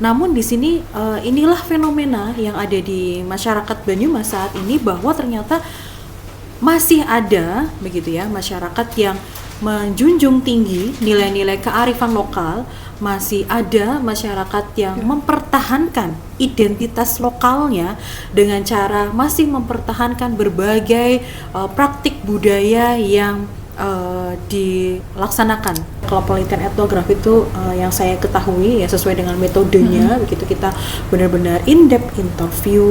Namun di sini inilah fenomena yang ada di masyarakat Banyumas saat ini, bahwa ternyata masih ada begitu ya masyarakat yang menjunjung tinggi nilai-nilai kearifan lokal, masih ada masyarakat yang mempertahankan identitas lokalnya dengan cara masih mempertahankan berbagai praktik budaya yang dilaksanakan. Kalau penelitian etnografi itu yang saya ketahui ya sesuai dengan metodenya, begitu kita benar-benar in-depth interview,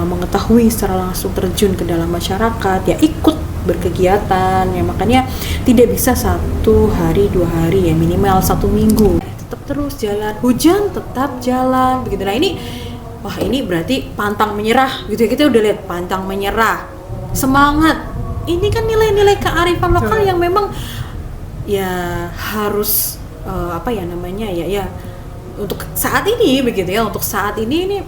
mengetahui secara langsung, terjun ke dalam masyarakat, ya ikut berkegiatan, ya makanya tidak bisa 1 hari 2 hari, ya minimal 1 minggu tetap terus jalan, hujan tetap jalan begitu. Nah ini, wah ini berarti pantang menyerah gitu ya, kita udah lihat pantang menyerah, semangat. Ini kan nilai-nilai kearifan lokal yang memang ya harus untuk saat ini begitu ya, untuk saat ini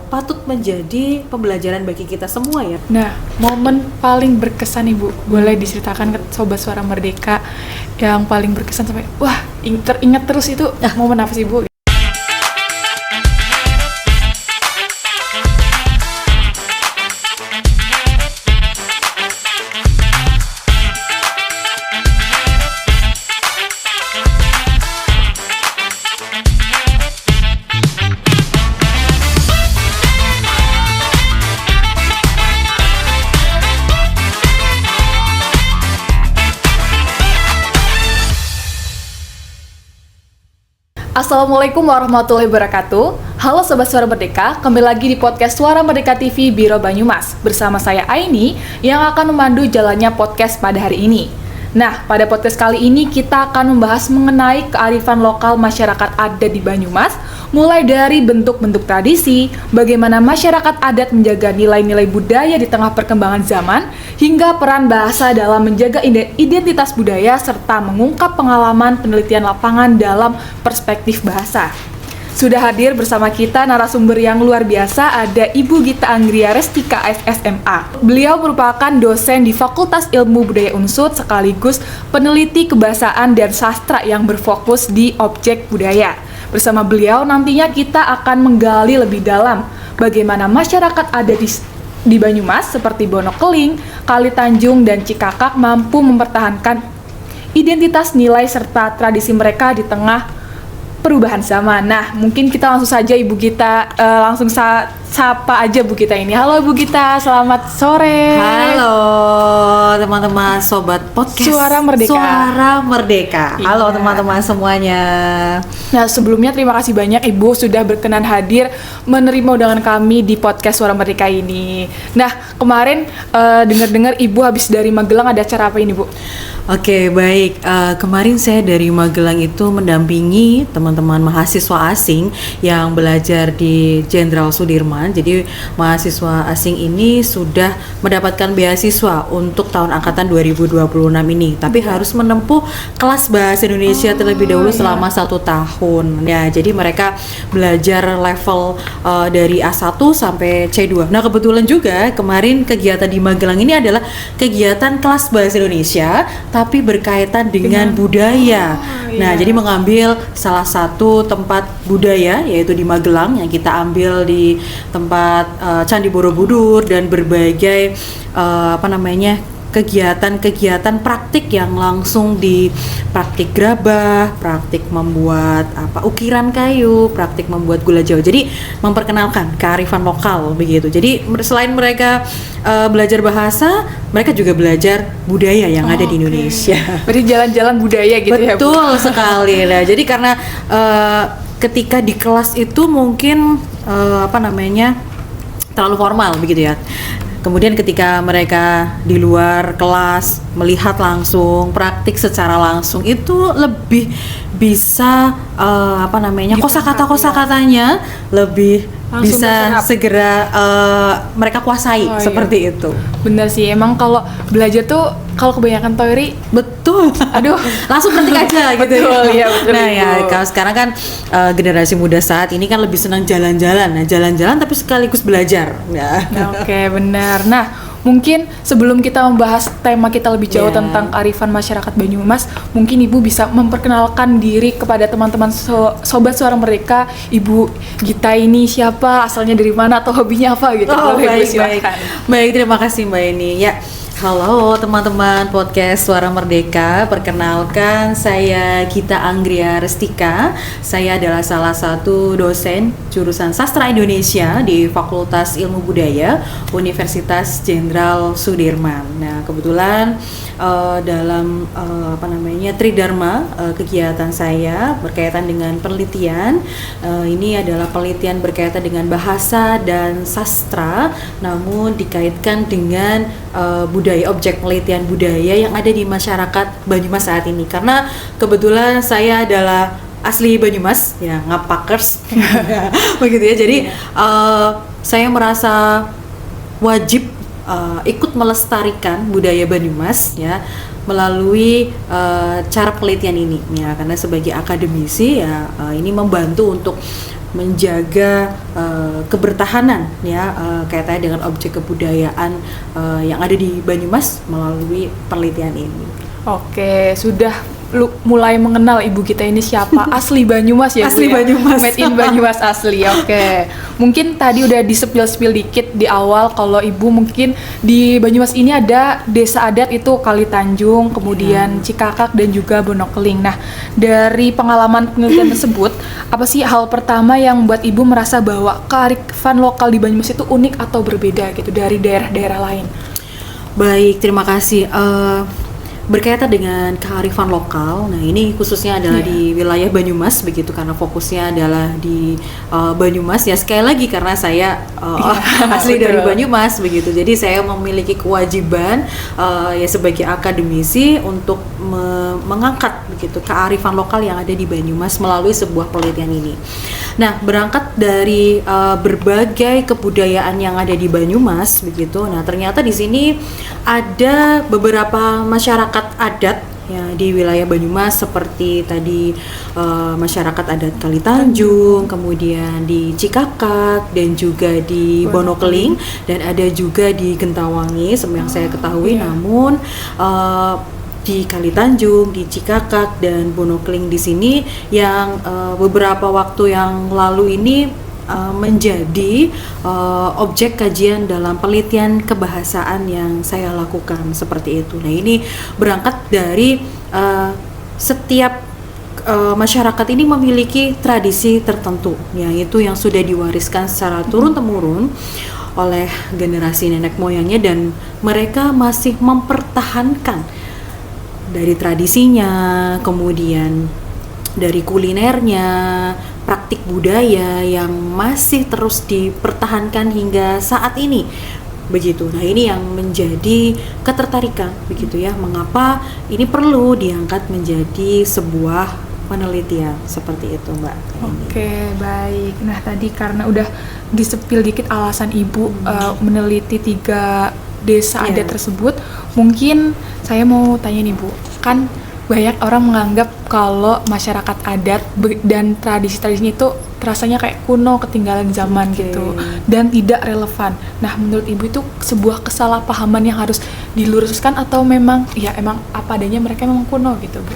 patut menjadi pembelajaran bagi kita semua ya. Nah, momen paling berkesan Ibu, boleh diceritakan ke Sobat Suara Merdeka yang paling berkesan sampai wah teringat terus itu momen apa sih Ibu? Assalamualaikum warahmatullahi wabarakatuh. Halo Sobat Suara Merdeka, kembali lagi di podcast Suara Merdeka TV Biro Banyumas. Bersama saya Aini yang akan memandu jalannya podcast pada hari ini. Nah, pada podcast kali ini kita akan membahas mengenai kearifan lokal masyarakat adat di Banyumas, mulai dari bentuk-bentuk tradisi, bagaimana masyarakat adat menjaga nilai-nilai budaya di tengah perkembangan zaman, hingga peran bahasa dalam menjaga identitas budaya, serta mengungkap pengalaman penelitian lapangan dalam perspektif bahasa. Sudah hadir bersama kita narasumber yang luar biasa, ada Ibu Gita Anggria Restika FSMA. Beliau merupakan dosen di Fakultas Ilmu Budaya Unsud sekaligus peneliti kebahasaan dan sastra yang berfokus di objek budaya. Bersama beliau nantinya kita akan menggali lebih dalam bagaimana masyarakat adat di Banyumas seperti Bonokeling, Kali Tanjung, dan Cikakak mampu mempertahankan identitas nilai serta tradisi mereka di tengah perubahan zaman. Nah, mungkin kita langsung saja Ibu Gita, langsung sapa aja Bu Gita ini. Halo Bu Gita, selamat sore. Halo teman-teman sobat podcast Suara Merdeka. Suara Merdeka. Iya. Halo teman-teman semuanya. Nah, sebelumnya terima kasih banyak Ibu sudah berkenan hadir menerima undangan kami di podcast Suara Merdeka ini. Nah, kemarin dengar-dengar Ibu habis dari Magelang, ada acara apa ini Bu? Oke, baik. Kemarin saya dari Magelang itu mendampingi teman-teman mahasiswa asing yang belajar di Jenderal Sudirman. Jadi mahasiswa asing ini sudah mendapatkan beasiswa untuk tahun angkatan 2026 ini. Tapi harus menempuh kelas bahasa Indonesia terlebih dahulu selama 1 tahun. Ya, jadi mereka belajar level dari A1 sampai C2. Nah, kebetulan juga kemarin kegiatan di Magelang ini adalah kegiatan kelas bahasa Indonesia tapi berkaitan dengan budaya. Nah, jadi mengambil salah satu tempat budaya yaitu di Magelang yang kita ambil di tempat Candi Borobudur dan berbagai kegiatan-kegiatan praktik yang langsung di praktik gerabah, praktik membuat ukiran kayu, praktik membuat gula Jawa. Jadi memperkenalkan kearifan lokal begitu. Jadi selain mereka belajar bahasa, mereka juga belajar budaya yang ada di Indonesia. Berarti jalan-jalan budaya gitu. Betul ya Bu? Betul sekali. Nah, jadi karena ketika di kelas itu mungkin terlalu formal begitu ya. Kemudian ketika mereka di luar kelas melihat langsung, praktik secara langsung itu lebih bisa kosakata-kosakatanya lebih langsung bisa terserap. Segera mereka kuasai seperti itu. Bener sih, emang kalau belajar tuh kalau kebanyakan teori, betul. Aduh, langsung ketik aja gitu. Betul, ya. Betul, nah ya, kalau sekarang kan generasi muda saat ini kan lebih senang jalan-jalan. Nah, jalan-jalan tapi sekaligus belajar. Ya. Oke, benar. Nah, Mungkin sebelum kita membahas tema kita lebih jauh Yeah. tentang kearifan masyarakat Banyumas, mungkin Ibu bisa memperkenalkan diri kepada teman-teman Sobat Suara Merdeka. Ibu Gita ini siapa, asalnya dari mana, atau hobinya apa gitu. Oh, Boleh, Bu, baik, baik. silakan. Baik, terima kasih Mbak Eni. Ya, halo teman-teman podcast Suara Merdeka. Perkenalkan, saya Gita Anggria Restika. Saya adalah salah satu dosen jurusan Sastra Indonesia di Fakultas Ilmu Budaya Universitas Jenderal Sudirman. Nah, kebetulan dalam Tridharma kegiatan saya berkaitan dengan penelitian. Ini adalah penelitian berkaitan dengan bahasa dan sastra, namun dikaitkan dengan budaya, objek penelitian budaya yang ada di masyarakat Banyumas saat ini. Karena kebetulan saya adalah asli Banyumas, ya, ngapakers, begitu ya. Jadi saya merasa wajib ikut melestarikan budaya Banyumas, ya, melalui cara penelitian ini, ya, karena sebagai akademisi, ya, ini membantu untuk menjaga kebertahanan, ya, kaitannya dengan objek kebudayaan yang ada di Banyumas melalui penelitian ini. Oke, sudah mulai mengenal Ibu Gita ini siapa. Asli Banyumas ya, Bu, Asli ya? Banyumas. Made in Banyumas asli. Oke. Mungkin tadi udah di-spill dikit di awal kalau Ibu mungkin di Banyumas ini ada desa adat itu Kali Tanjung, kemudian Cikakak dan juga Bonokeling. Nah, dari pengalaman penelitian tersebut, apa sih hal pertama yang membuat Ibu merasa bahwa kearifan lokal di Banyumas itu unik atau berbeda gitu dari daerah-daerah lain? Baik, terima kasih. Berkaitan dengan kearifan lokal, nah ini khususnya adalah di wilayah Banyumas begitu, karena fokusnya adalah di Banyumas, ya, sekali lagi karena saya asli dari Banyumas begitu, jadi saya memiliki kewajiban ya sebagai akademisi untuk mengangkat begitu kearifan lokal yang ada di Banyumas melalui sebuah penelitian ini. Nah, berangkat dari berbagai kebudayaan yang ada di Banyumas begitu, nah ternyata di sini ada beberapa masyarakat adat, ya, di wilayah Banyumas seperti tadi masyarakat adat Kali Tanjung, kemudian di Cikakak dan juga di Bonokeling, dan ada juga di Gentawangi yang saya ketahui. Namun di Kali Tanjung, di Cikakak dan Bonokeling di sini yang beberapa waktu yang lalu ini menjadi objek kajian dalam penelitian kebahasaan yang saya lakukan seperti itu. Nah, ini berangkat dari setiap masyarakat ini memiliki tradisi tertentu, yaitu yang sudah diwariskan secara turun-temurun oleh generasi nenek moyangnya, dan mereka masih mempertahankan dari tradisinya, kemudian dari kulinernya, praktik budaya yang masih terus dipertahankan hingga saat ini begitu. Nah, ini yang menjadi ketertarikan begitu, ya, mengapa ini perlu diangkat menjadi sebuah penelitian seperti itu, Mbak. Oke, baik. Nah, tadi karena udah disepil dikit alasan Ibu meneliti 3 desa adat tersebut, mungkin saya mau tanya nih, Bu, kan banyak orang menganggap kalau masyarakat adat dan tradisi-tradisinya itu rasanya kayak kuno, ketinggalan zaman gitu, dan tidak relevan. Nah, menurut Ibu itu sebuah kesalahpahaman yang harus diluruskan atau memang ya emang apa adanya mereka memang kuno gitu, Bu?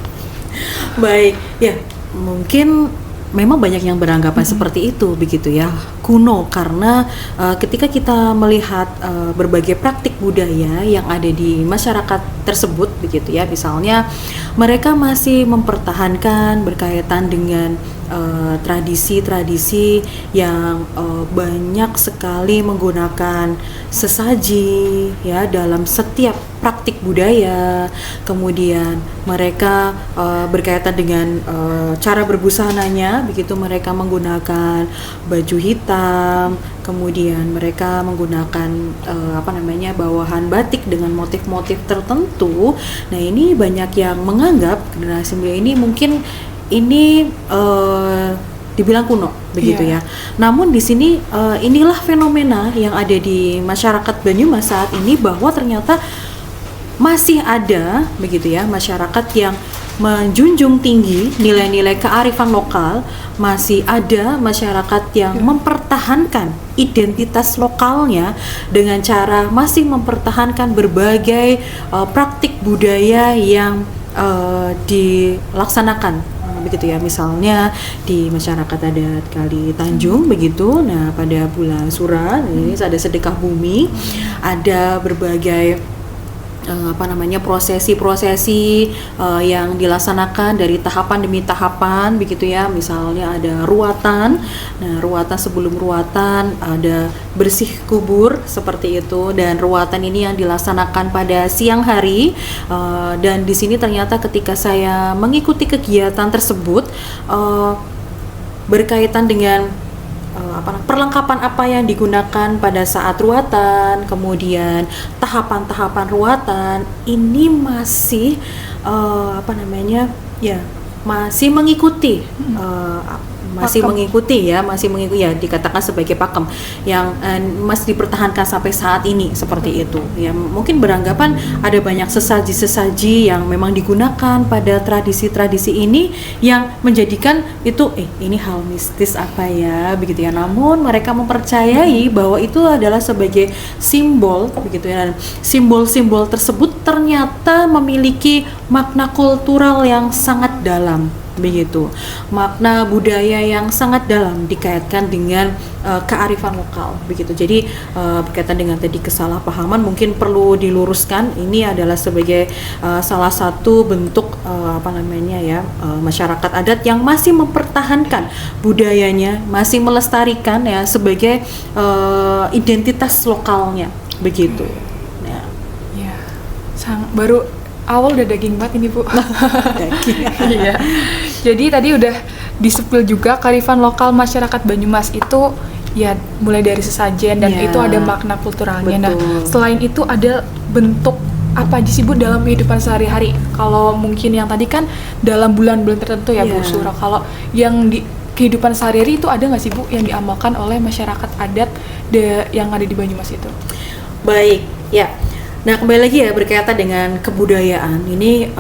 Baik, ya, mungkin memang banyak yang beranggapan seperti itu begitu, ya, kuno, karena ketika kita melihat berbagai praktik budaya yang ada di masyarakat tersebut begitu, ya, misalnya mereka masih mempertahankan berkaitan dengan tradisi-tradisi yang banyak sekali menggunakan sesaji, ya, dalam setiap praktik budaya. Kemudian mereka berkaitan dengan cara berbusananya begitu, mereka menggunakan baju hitam, kemudian mereka menggunakan bawahan batik dengan motif-motif tertentu. Nah, ini banyak yang menganggap generasi muda ini mungkin ini dibilang kuno begitu, ya. Namun di sini inilah fenomena yang ada di masyarakat Banyumas saat ini, bahwa ternyata masih ada begitu, ya, masyarakat yang menjunjung tinggi nilai-nilai kearifan lokal, masih ada masyarakat yang mempertahankan identitas lokalnya dengan cara masih mempertahankan berbagai praktik budaya yang dilaksanakan begitu ya. Misalnya di masyarakat adat Kali Tanjung begitu. Nah, pada bulan Sura ini ada sedekah bumi, ada berbagai prosesi-prosesi yang dilaksanakan dari tahapan demi tahapan begitu ya. Misalnya ada ruatan. Nah, ruatan sebelum ruatan ada bersih kubur seperti itu, dan ruatan ini yang dilaksanakan pada siang hari. Dan di sini ternyata ketika saya mengikuti kegiatan tersebut berkaitan dengan perlengkapan apa yang digunakan pada saat ruatan, kemudian tahapan-tahapan ruatan ini masih masih mengikuti ya, dikatakan sebagai pakem yang masih dipertahankan sampai saat ini seperti itu ya. Mungkin beranggapan ada banyak sesaji-sesaji yang memang digunakan pada tradisi-tradisi ini yang menjadikan itu ini hal mistis apa ya begitu ya. Namun mereka mempercayai bahwa itu adalah sebagai simbol begitu ya, dan simbol-simbol tersebut ternyata memiliki makna kultural yang sangat dalam begitu, makna budaya yang sangat dalam dikaitkan dengan kearifan lokal begitu. Jadi berkaitan dengan tadi kesalahpahaman mungkin perlu diluruskan, ini adalah sebagai salah satu bentuk masyarakat adat yang masih mempertahankan budayanya, masih melestarikan ya sebagai identitas lokalnya begitu. Ya, baru awal udah daging banget ini Bu. Daging. Iya. Jadi tadi udah disepil juga kearifan lokal masyarakat Banyumas itu ya mulai dari sesajen dan itu ada makna kulturalnya. Betul. Nah, selain itu ada bentuk apa aja sih Bu dalam kehidupan sehari-hari? Kalau mungkin yang tadi kan dalam bulan-bulan tertentu ya Bu Sura. Kalau yang di kehidupan sehari-hari itu ada nggak sih Bu yang diamalkan oleh masyarakat adat yang ada di Banyumas itu? Baik, ya. Nah, kembali lagi ya berkaitan dengan kebudayaan. Ini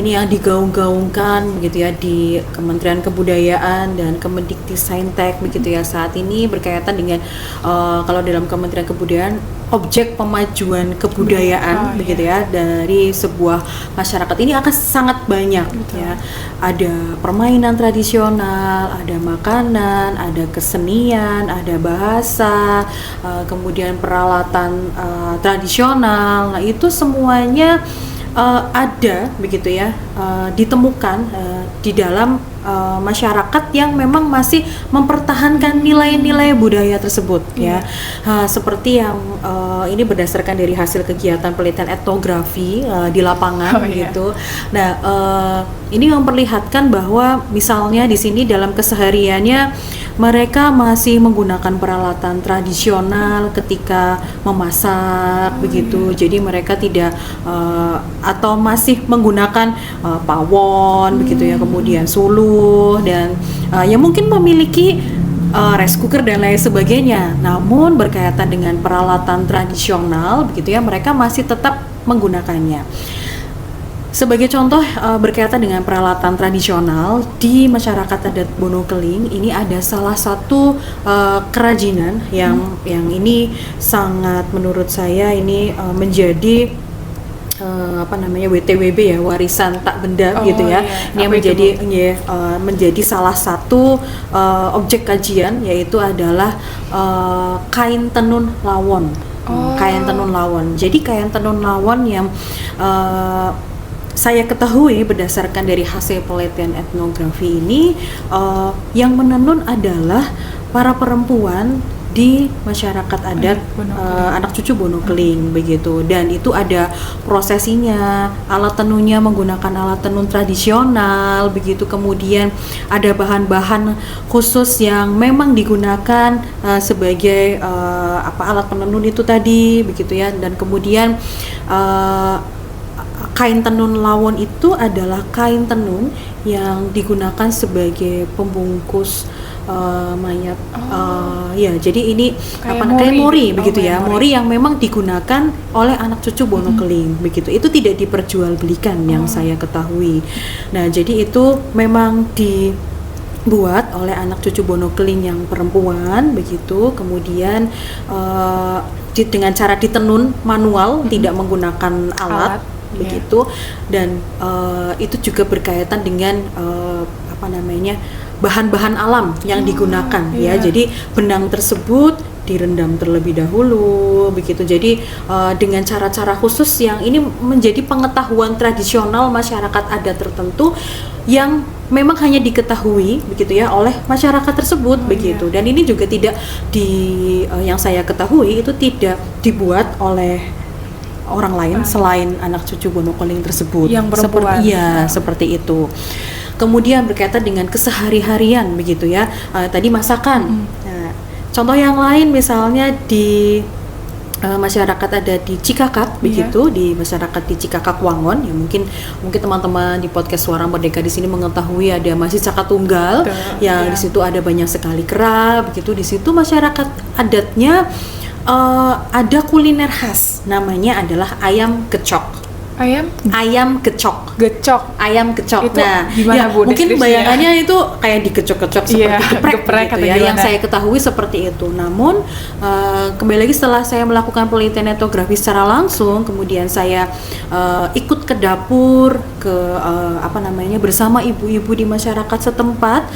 yang digaung-gaungkan begitu ya di Kementerian Kebudayaan dan Kemendikbudristek begitu ya saat ini berkaitan dengan kalau dalam Kementerian Kebudayaan objek pemajuan kebudayaan begitu ya dari sebuah masyarakat ini akan sangat banyak ya. Ada permainan tradisional, ada makanan, ada kesenian, ada bahasa, kemudian peralatan tradisional. Nah, itu semuanya ada begitu ya, ditemukan di dalam masyarakat yang memang masih mempertahankan nilai-nilai budaya tersebut ya. Seperti yang ini berdasarkan dari hasil kegiatan penelitian etnografi di lapangan gitu. Nah, ini memperlihatkan bahwa misalnya di sini dalam kesehariannya mereka masih menggunakan peralatan tradisional ketika memasak begitu. Jadi mereka tidak atau masih menggunakan pawon begitu ya, kemudian suluh dan yang mungkin memiliki rice cooker dan lain sebagainya. Namun berkaitan dengan peralatan tradisional begitu ya, mereka masih tetap menggunakannya. Sebagai contoh berkaitan dengan peralatan tradisional di masyarakat adat Bono Keling, ini ada salah satu kerajinan yang ini sangat menurut saya ini menjadi WTWB ya, warisan tak benda gitu ya. Ini yang menjadi salah satu objek kajian, yaitu adalah kain tenun lawon. Kain tenun lawon. Jadi kain tenun lawon yang saya ketahui berdasarkan dari hasil penelitian etnografi ini, yang menenun adalah para perempuan di masyarakat adat anak cucu Bono Keling begitu, dan itu ada prosesinya, alat tenunnya menggunakan alat tenun tradisional begitu, kemudian ada bahan-bahan khusus yang memang digunakan sebagai alat penenun itu tadi begitu ya, dan kemudian kain tenun lawon itu adalah kain tenun yang digunakan sebagai pembungkus mayat. Ya, jadi ini Kayak kayak mori gitu. begitu ya, Kayak mori yang memang digunakan oleh anak cucu Bonokeling begitu. Itu tidak diperjualbelikan yang saya ketahui. Nah, jadi itu memang dibuat oleh anak cucu Bonokeling yang perempuan begitu, kemudian dengan cara ditenun manual, tidak menggunakan alat. Begitu, dan itu juga berkaitan dengan bahan-bahan alam yang digunakan ya. Jadi benang tersebut direndam terlebih dahulu begitu. Jadi dengan cara-cara khusus yang ini menjadi pengetahuan tradisional masyarakat adat tertentu yang memang hanya diketahui begitu ya oleh masyarakat tersebut begitu. Dan ini juga tidak yang saya ketahui itu tidak dibuat oleh orang lain selain anak cucu Bonokeling tersebut. Yang perempuan. Seperti itu. Kemudian berkaitan dengan kesehari-harian begitu ya. Tadi masakan. Nah, contoh yang lain misalnya di masyarakat ada di Cikakak begitu, di masyarakat di Cikakak Wangon ya, mungkin teman-teman di podcast Suara Merdeka di sini mengetahui ada Masjid Caka Tunggal yang di situ ada banyak sekali kera begitu. Di situ masyarakat adatnya ada kuliner khas, namanya adalah ayam gecok. Ayam gecok. Ayam gecok. Itu nah, gimana, Bu, mungkin bayangannya itu kayak digecok-gecok seperti geprek gitu ya. gimana? Yang saya ketahui seperti itu. Namun kembali lagi setelah saya melakukan penelitian etnografi secara langsung, kemudian saya ikut ke dapur, bersama ibu-ibu di masyarakat setempat,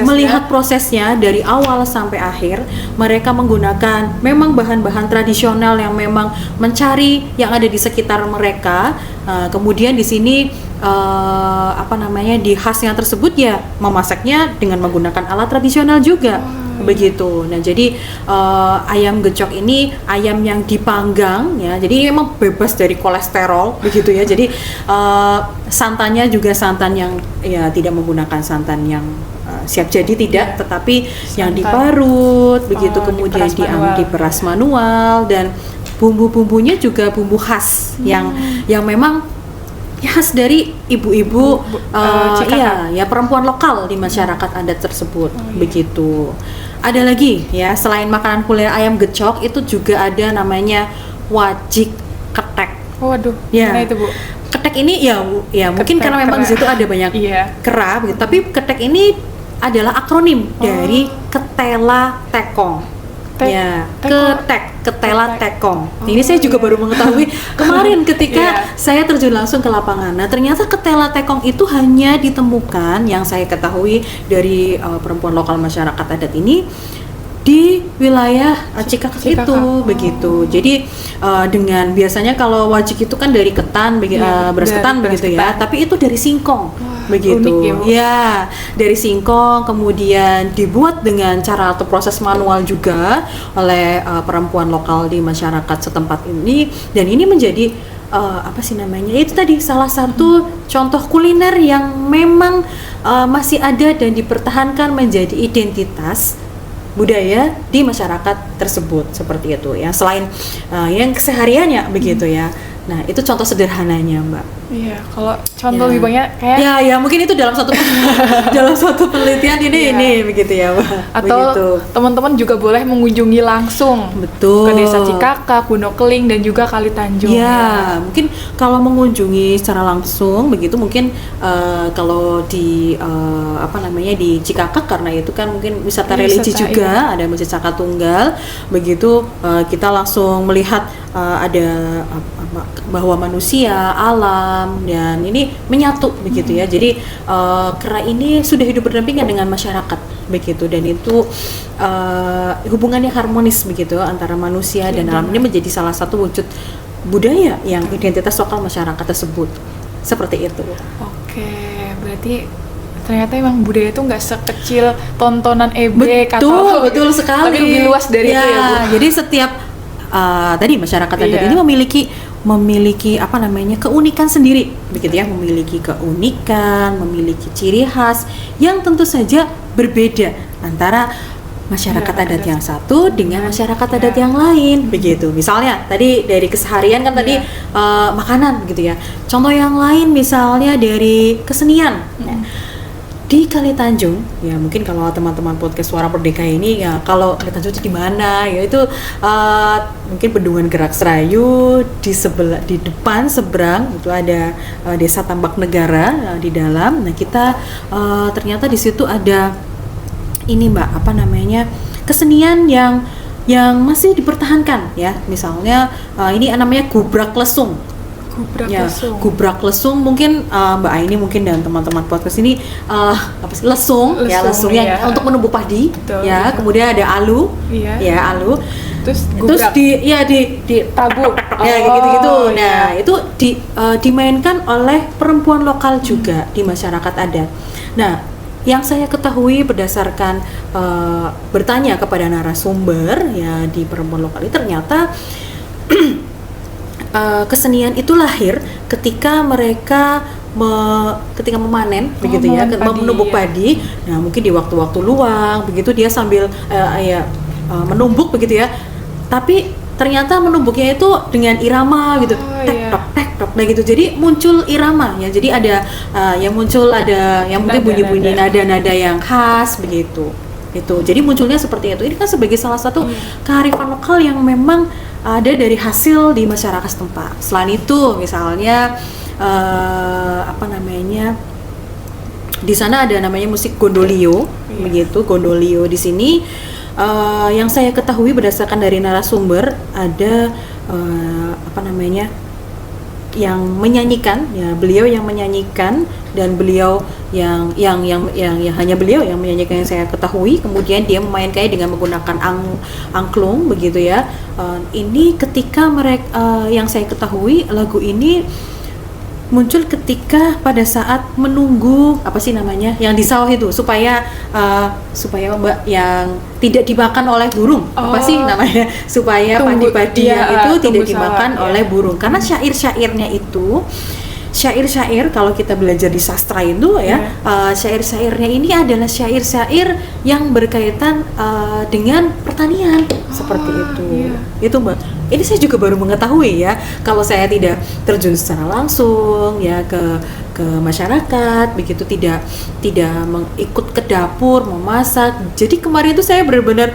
melihat prosesnya dari awal sampai akhir. Mereka menggunakan memang bahan-bahan tradisional yang memang mencari yang ada di sekitar mereka. Kemudian di sini di khasnya tersebut ya memasaknya dengan menggunakan alat tradisional juga. Begitu. Nah, jadi ayam gecok ini ayam yang dipanggang ya. Jadi memang bebas dari kolesterol begitu ya. Jadi santannya juga santan yang ya tidak menggunakan santan yang siap jadi tidak, tetapi yang diparut begitu, kemudian diperas manual, dan bumbu-bumbunya juga bumbu khas yang memang khas dari ibu-ibu perempuan lokal di masyarakat adat tersebut. Begitu. Ada lagi ya, selain makanan kuliner ayam gecok itu juga ada namanya wajik ketek. Waduh, gimana itu, Bu? Ketek ini ya mungkin karena memang di situ ada banyak kera begitu, tapi ketek ini adalah akronim dari ketela tekong. Ketela tekong. Ini saya juga baru mengetahui kemarin ketika saya terjun langsung ke lapangan. Nah, ternyata ketela tekong itu hanya ditemukan, yang saya ketahui dari perempuan lokal masyarakat adat ini, di wilayah Cikakak itu begitu. Jadi dengan biasanya kalau wajik itu kan dari ketan, beras ketan begitu ya, tapi itu dari singkong. Begitu ya, dari singkong, kemudian dibuat dengan cara atau proses manual juga oleh perempuan lokal di masyarakat setempat ini, dan ini menjadi itu tadi salah satu contoh kuliner yang memang masih ada dan dipertahankan menjadi identitas budaya di masyarakat tersebut, seperti itu ya. Selain yang kesehariannya begitu ya. Nah, itu contoh sederhananya, Mbak. Iya, kalau contoh lebih banyak kayak ya mungkin itu dalam satu penelitian ini begitu ya, Mbak. Atau begitu. Teman-teman juga boleh mengunjungi langsung ke Desa Cikakak, Bonokeling, dan juga Kali Tanjung. Ya, mungkin kalau mengunjungi secara langsung begitu, mungkin kalau di di Cikakak, karena itu kan mungkin wisata religi juga, ada Masjid Caka Tunggal begitu, kita langsung melihat ada bahwa manusia, alam, dan ini menyatu begitu ya. Jadi kera ini sudah hidup berdampingan dengan masyarakat begitu, dan itu hubungannya harmonis begitu antara manusia dan alam. Ini menjadi salah satu wujud budaya yang identitas lokal masyarakat tersebut, seperti itu. Oke, berarti ternyata emang budaya itu nggak sekecil tontonan ebek betul sekali, tapi lebih luas dari itu ya, Bu. Jadi setiap tadi masyarakat adat ini memiliki keunikan sendiri begitu ya, memiliki keunikan, memiliki ciri khas yang tentu saja berbeda antara masyarakat adat yang satu dengan masyarakat adat yang lain begitu. Misalnya tadi dari keseharian kan tadi makanan gitu ya. Contoh yang lain misalnya dari kesenian. di Kali Tanjung, ya mungkin kalau teman-teman podcast Suara Merdeka ini ya kalau Kali Tanjung itu di mana ya itu mungkin Bendungan Gerak Serayu di depan seberang itu ada Desa Tambak Negara di dalam. Nah kita ternyata di situ ada ini Mbak apa namanya kesenian yang masih dipertahankan ya, misalnya ini namanya gubrak lesung. Gubrak lesung mungkin Mbak Aini mungkin dan teman-teman podcast ini apa sih lesung ya lesung yang untuk menumbuk padi. Betul, ya betul. Kemudian ada alu ya alu terus di tabuk ya gitu-gitu. Nah itu dimainkan oleh perempuan lokal juga di masyarakat adat. Nah yang saya ketahui berdasarkan bertanya kepada narasumber ya di perempuan lokal ini ternyata kesenian itu lahir ketika mereka ketika memanen begitu ya, menumbuk padi. Nah mungkin di waktu-waktu luang begitu dia sambil menumbuk begitu ya. Tapi ternyata menumbuknya itu dengan irama gitu, tek tok nah gitu. Jadi muncul irama ya. Jadi ada yang muncul ada yang mungkin bunyi-bunyi nada-nada yang khas begitu. Itu. Jadi munculnya seperti itu. Ini kan sebagai salah satu kearifan lokal yang memang ada dari hasil di masyarakat setempat. Selain itu, misalnya di sana ada namanya musik gondolio, begitu. Gondolio di sini yang saya ketahui berdasarkan dari narasumber ada yang menyanyikan, ya beliau yang menyanyikan dan beliau yang hanya beliau yang menyanyikan yang saya ketahui. Kemudian dia memainkannya dengan menggunakan angklung begitu ya. Ini ketika mereka yang saya ketahui lagu ini muncul ketika pada saat menunggu apa sih namanya yang di sawah itu supaya Mbak yang tidak dimakan oleh burung apa sih namanya supaya padi-padi itu tidak dimakan oleh burung karena syair-syairnya itu syair-syair kalau kita belajar di sastra itu ya syair-syairnya ini adalah syair-syair yang berkaitan dengan pertanian seperti itu. Itu Mbak. Ini saya juga baru mengetahui ya kalau saya tidak terjun secara langsung ya ke masyarakat begitu tidak ikut ke dapur memasak. Jadi kemarin itu saya benar-benar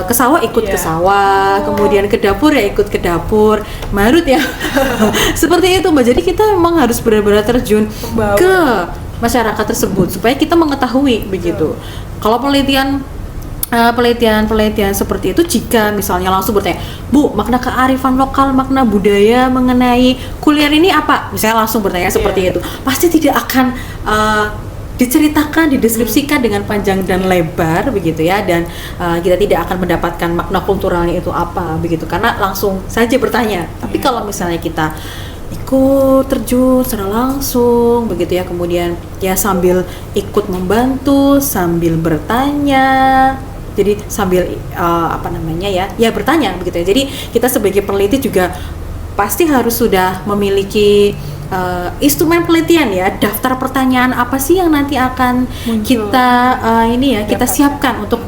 ke sawah ikut ke sawah, kemudian ke dapur ya ikut ke dapur, marut ya seperti itu Mbak. Jadi kita memang harus benar-benar terjun ke masyarakat tersebut supaya kita mengetahui begitu. Kalau penelitian seperti itu jika misalnya langsung bertanya, Bu, makna kearifan lokal, makna budaya mengenai kuliner ini apa? Misalnya langsung bertanya seperti itu, pasti tidak akan diceritakan, dideskripsikan dengan panjang dan lebar begitu ya, dan kita tidak akan mendapatkan makna kulturalnya itu apa begitu karena langsung saja bertanya. Tapi kalau misalnya kita ikut terjun secara langsung begitu ya, kemudian ya sambil ikut membantu, sambil bertanya, jadi sambil bertanya begitu ya. Jadi kita sebagai peneliti juga pasti harus sudah memiliki instrumen penelitian ya, daftar pertanyaan apa sih yang nanti akan kita kita siapkan untuk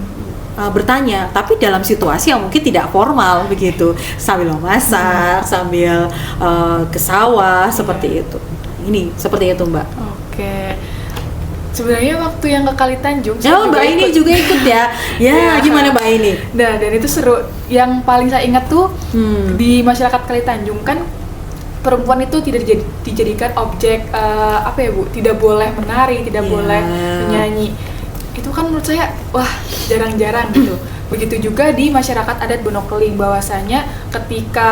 bertanya, tapi dalam situasi yang mungkin tidak formal begitu, sambil memasak, sambil ke sawah seperti itu. Ini seperti itu Mbak. Oke. Sebenarnya waktu yang ke Kali Tanjung, Mbak ini juga ikut ya. Gimana Mbak ini? Nah, dan itu seru. Yang paling saya ingat tuh di masyarakat Kali Tanjung kan perempuan itu tidak dijadikan objek Bu? Tidak boleh menari, tidak boleh menyanyi. Itu kan menurut saya wah jarang-jarang gitu. Begitu juga di masyarakat adat Bonokeling, bahwasanya ketika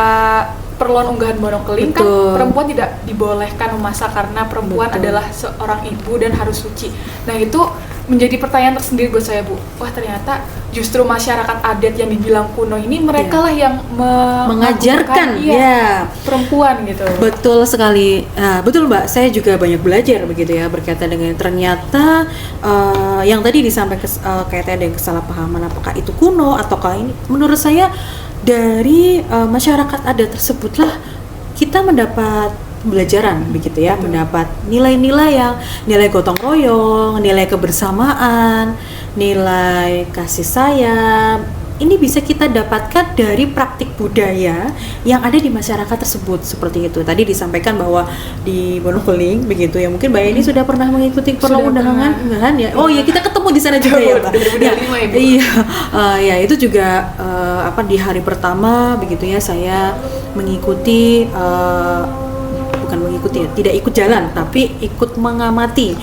perluan unggahan Bonokeling kan perempuan tidak dibolehkan memasak karena perempuan adalah seorang ibu dan harus suci. Nah itu menjadi pertanyaan tersendiri buat saya Bu. Wah ternyata justru masyarakat adat yang dibilang kuno ini mereka lah yang mengajarkan perempuan gitu. Betul sekali. Betul Mbak, saya juga banyak belajar begitu ya berkaitan dengan ternyata yang tadi disampaikan kaitannya dengan kesalahpahaman apakah itu kuno ataukah ini. Menurut saya dari masyarakat adat tersebutlah kita mendapat pembelajaran begitu ya, mendapat nilai gotong royong, nilai kebersamaan, nilai kasih sayang, ini bisa kita dapatkan dari praktik budaya yang ada di masyarakat tersebut, seperti itu. Tadi disampaikan bahwa di Wonogiri begitu ya, mungkin Mbak ini sudah pernah mengikuti perundangan kan ya? Oh ya, kita ketemu di sana juga ya Mbak. Ya, iya, ya itu juga di hari pertama begitu ya, saya mengikuti bukan mengikuti ya, tidak ikut jalan tapi ikut mengamati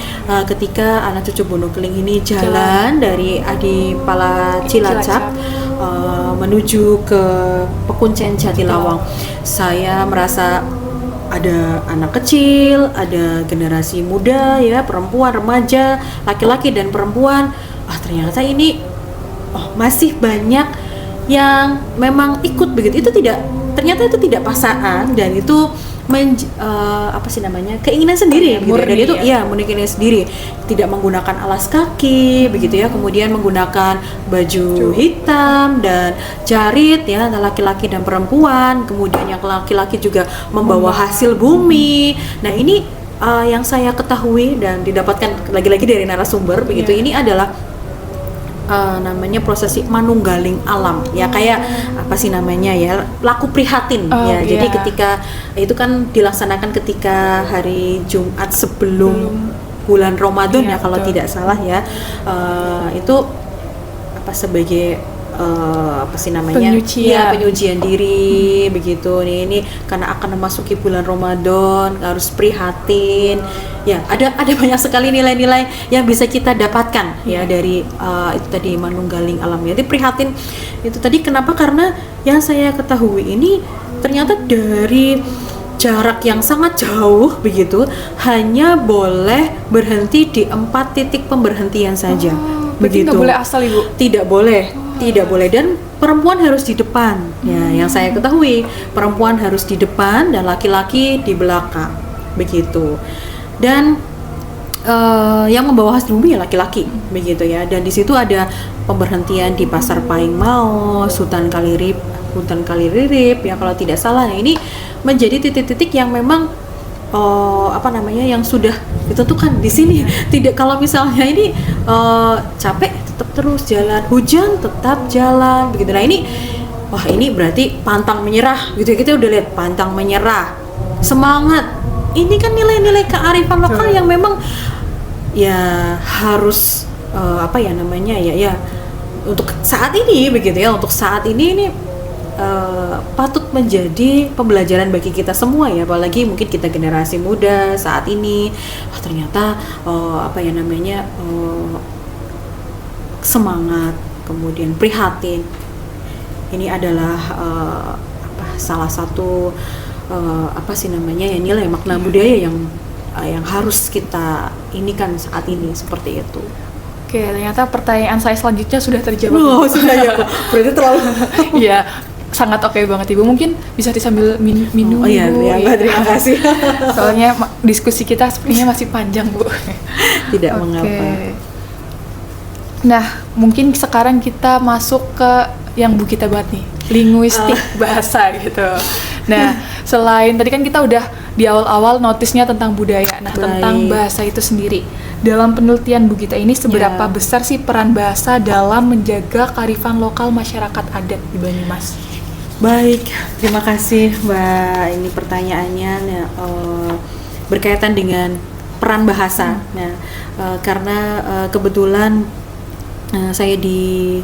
ketika anak cucu Bonokeling ini jalan dari Adipala Cilacap menuju ke Pekuncen Jatilawang. Saya merasa ada anak kecil, ada generasi muda ya, perempuan, remaja, laki-laki dan perempuan. Ternyata ini masih banyak yang memang ikut begitu. Ternyata itu tidak paksaan, dan itu keinginan sendiri begitu. Dan itu murni keinginan sendiri, tidak menggunakan alas kaki begitu ya, kemudian menggunakan baju hitam dan jarit ya, laki-laki dan perempuan, kemudian yang laki-laki juga membawa hasil bumi. Nah ini yang saya ketahui dan didapatkan lagi-lagi dari narasumber begitu, ini adalah namanya prosesi manunggaling alam ya, kayak laku prihatin ya. Jadi ketika itu kan dilaksanakan ketika hari Jumat sebelum bulan Ramadan ya kalau tidak salah ya, itu sebagai penyucian diri begitu. Ini karena akan memasuki bulan Ramadan, harus prihatin ya. Ada banyak sekali nilai-nilai yang bisa kita dapatkan ya dari itu tadi manunggaling alam. Jadi prihatin itu tadi kenapa? Karena yang saya ketahui ini ternyata dari jarak yang sangat jauh begitu, hanya boleh berhenti di 4 titik pemberhentian saja. Begitu. Tidak boleh asal Ibu? Tidak boleh, dan perempuan harus di depan ya. Yang saya ketahui perempuan harus di depan dan laki-laki di belakang begitu. Dan yang membawa hasil bumi ya laki-laki begitu ya. Dan di situ ada pemberhentian di Pasar Paing Maos, Hutan Kaliririp ya kalau tidak salah. Nah, ini menjadi titik-titik yang memang yang sudah ditentukan di sini. Tidak, kalau misalnya ini capek tetap terus jalan, hujan tetap jalan begitu. Nah ini ini berarti pantang menyerah gitu ya. Kita udah lihat pantang menyerah, semangat. Ini kan nilai-nilai kearifan lokal yang memang ya harus untuk saat ini begitu ya. Untuk saat ini patut menjadi pembelajaran bagi kita semua ya, apalagi mungkin kita generasi muda saat ini. Ternyata semangat, kemudian prihatin. Ini adalah salah satu nilai makna budaya yang harus kita inikan saat ini, seperti itu. Oke, ternyata pertanyaan saya selanjutnya sudah terjawab. Sudah ya, berarti terlalu ya, sangat oke banget Ibu. Mungkin bisa disambil minum. Terima kasih. Soalnya diskusi kita sepertinya masih panjang Bu. Tidak mengapa. Nah, mungkin sekarang kita masuk ke yang Bu kita buat nih, linguistik bahasa gitu. Nah, selain tadi kan kita udah di awal-awal notisnya tentang budaya, tentang bahasa itu sendiri. Dalam penelitian Bu Gita ini, seberapa besar sih peran bahasa dalam menjaga kearifan lokal masyarakat adat di Banyumas? Baik, terima kasih Mbak. Ini pertanyaannya berkaitan dengan peran bahasa. Karena kebetulan saya di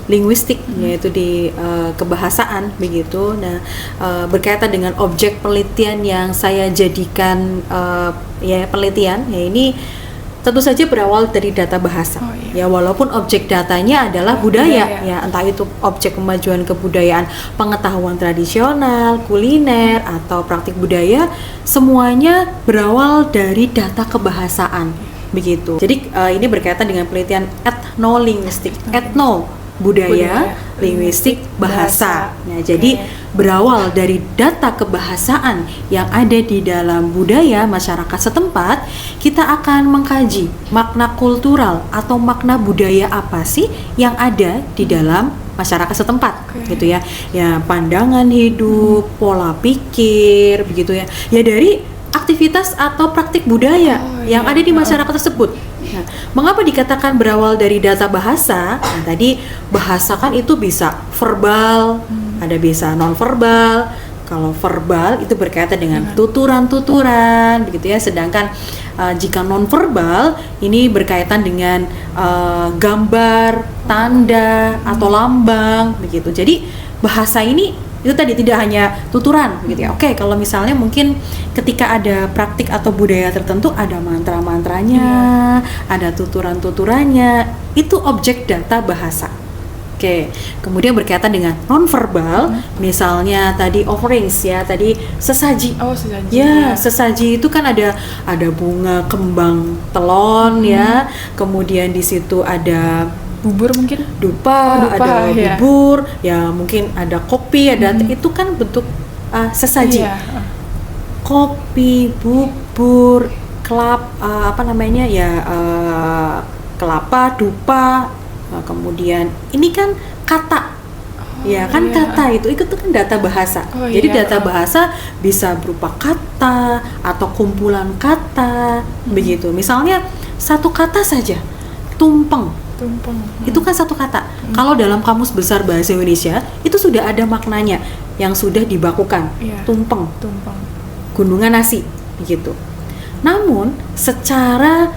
linguistik, yaitu di kebahasaan begitu. Nah, berkaitan dengan objek penelitian yang saya jadikan penelitian ya, ini tentu saja berawal dari data bahasa. Ya, walaupun objek datanya adalah budaya ya, entah itu objek kemajuan kebudayaan, pengetahuan tradisional, kuliner atau praktik budaya, semuanya berawal dari data kebahasaan begitu. Jadi ini berkaitan dengan penelitian etnolinguistik, budaya, linguistik, bahasa. Nah, jadi berawal dari data kebahasaan yang ada di dalam budaya masyarakat setempat, kita akan mengkaji makna kultural atau makna budaya apa sih yang ada di dalam masyarakat setempat, gitu ya. Ya, pandangan hidup, pola pikir, begitu ya. Ya, dari aktivitas atau praktik budaya yang ada di masyarakat tersebut. Nah, mengapa dikatakan berawal dari data bahasa? Nah, tadi bahasa kan itu bisa verbal, ada bisa non-verbal. Kalau verbal itu berkaitan dengan tuturan-tuturan, begitu ya. Sedangkan jika non-verbal ini berkaitan dengan gambar, tanda atau lambang, begitu. Jadi bahasa ini itu tadi tidak hanya tuturan, begitu ya. Oke, kalau misalnya mungkin ketika ada praktik atau budaya tertentu ada mantra-mantranya, ada tuturan-tuturannya, itu objek data bahasa. Oke, kemudian berkaitan dengan nonverbal, misalnya tadi offerings ya, tadi sesaji. Oh, sesaji. Ya, sesaji itu kan ada bunga kembang telon ya, kemudian di situ ada Bubur mungkin? dupa, ada ya. bubur, ya mungkin ada kopi, ada itu kan bentuk sesaji. Iya. Kopi, bubur, kelapa, dupa, kemudian ini kan kata. Ya kan kata itu kan data bahasa. Jadi data bahasa bisa berupa kata atau kumpulan kata begitu. Misalnya satu kata saja, tumpeng. Itu kan satu kata. Kalau dalam Kamus Besar Bahasa Indonesia itu sudah ada maknanya yang sudah dibakukan. Tumpeng. Gunungan nasi begitu. Namun secara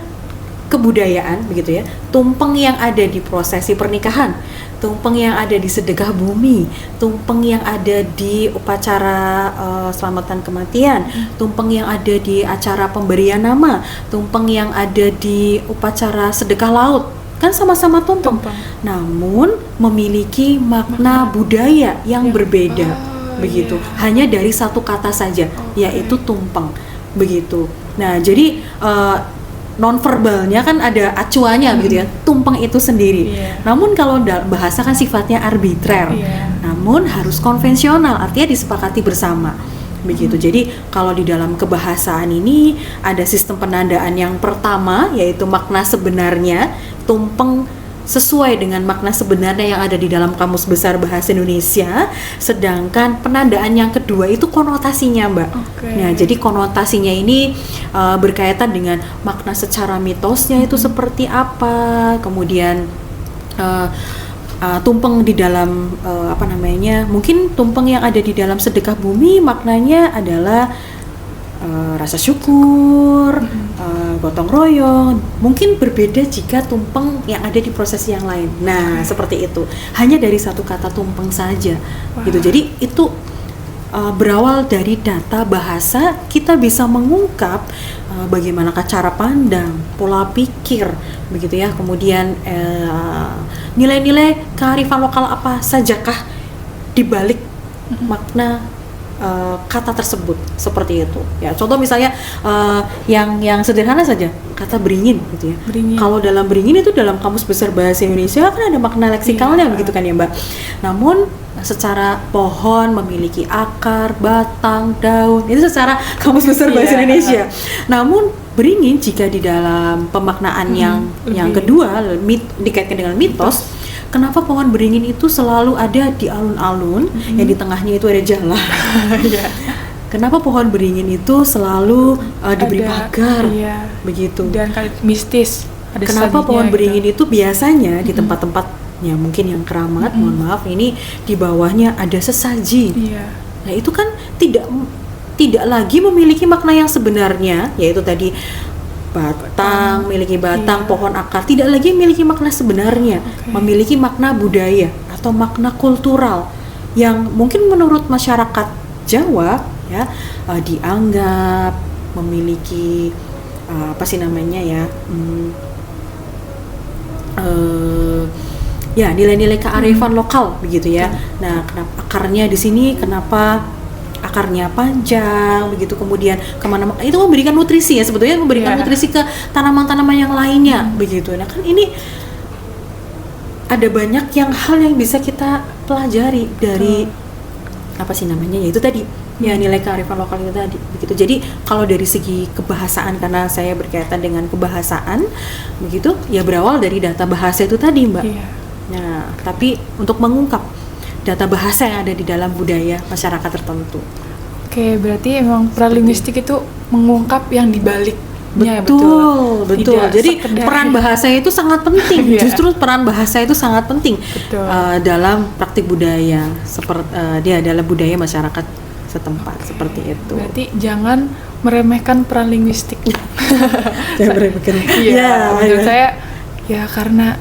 kebudayaan begitu ya, tumpeng yang ada di prosesi pernikahan, tumpeng yang ada di sedekah bumi, tumpeng yang ada di upacara selamatan kematian, tumpeng yang ada di acara pemberian nama, tumpeng yang ada di upacara sedekah laut, kan sama-sama tumpeng. Namun memiliki makna budaya yang berbeda begitu. Hanya dari satu kata saja, yaitu tumpeng begitu. Nah, jadi nonverbalnya kan ada acuannya begitu ya, tumpeng itu sendiri. Namun kalau bahasa kan sifatnya arbitrer, namun harus konvensional, artinya disepakati bersama begitu. Jadi kalau di dalam kebahasaan ini ada sistem penandaan yang pertama, yaitu makna sebenarnya, tumpeng sesuai dengan makna sebenarnya yang ada di dalam Kamus Besar Bahasa Indonesia. Sedangkan penandaan yang kedua itu konotasinya, Mbak. Nah, jadi konotasinya ini berkaitan dengan makna secara mitosnya itu seperti apa. Kemudian tumpeng di dalam mungkin tumpeng yang ada di dalam sedekah bumi maknanya adalah rasa syukur, gotong royong. Mungkin berbeda jika tumpeng yang ada di prosesi yang lain. Nah, seperti itu. Hanya dari satu kata tumpeng saja. Gitu. Jadi itu berawal dari data bahasa, kita bisa mengungkap bagaimanakah cara pandang, pola pikir, begitu ya. Kemudian nilai-nilai kearifan lokal apa sajakah di balik makna kata tersebut, seperti itu ya. Contoh misalnya yang sederhana saja, kata beringin gitu ya. Kalau dalam beringin itu dalam Kamus Besar Bahasa Indonesia kan ada makna leksikalnya begitu kan ya, Mbak. Namun secara pohon memiliki akar, batang, daun, itu secara Kamus Besar Bahasa Indonesia. Namun beringin jika di dalam pemaknaan yang kedua dikaitkan dengan mitos, kenapa pohon beringin itu selalu ada di alun-alun, yang di tengahnya itu ada jalan? Kenapa pohon beringin itu selalu diberi pagar, begitu? Dan mistis. Kenapa pohon beringin itu biasanya di tempat-tempat ya mungkin yang keramat, mohon maaf, ini di bawahnya ada sesaji. Nah, itu kan tidak lagi memiliki makna yang sebenarnya, yaitu tadi batang, memiliki batang, pohon akar, tidak lagi memiliki makna sebenarnya, memiliki makna budaya atau makna kultural yang mungkin menurut masyarakat Jawa ya dianggap memiliki nilai-nilai kearifan lokal begitu ya. Nah, kenapa akarnya di sini, kenapa akarnya panjang begitu, kemudian kemana-mana itu memberikan nutrisi ya, sebetulnya memberikan nutrisi ke tanaman-tanaman yang lainnya begitu. Nah, kan ini ada banyak hal yang bisa kita pelajari dari yaitu tadi ya nilai kearifan lokal itu tadi begitu. Jadi kalau dari segi kebahasaan, karena saya berkaitan dengan kebahasaan begitu ya, berawal dari data bahasa itu tadi, Mbak. Nah, tapi untuk mengungkap data bahasa yang ada di dalam budaya masyarakat tertentu. Berarti emang pralinguistik itu mengungkap yang dibalik Ya, Betul. Tidak Jadi sekedar- peran bahasa itu sangat penting. Iya. Justru peran bahasa itu sangat penting Betul. dalam praktik budaya, seperti dia dalam budaya masyarakat setempat seperti itu. Berarti jangan meremehkan peran linguistik. Jangan meremehkan. Iya, menurut saya ya karena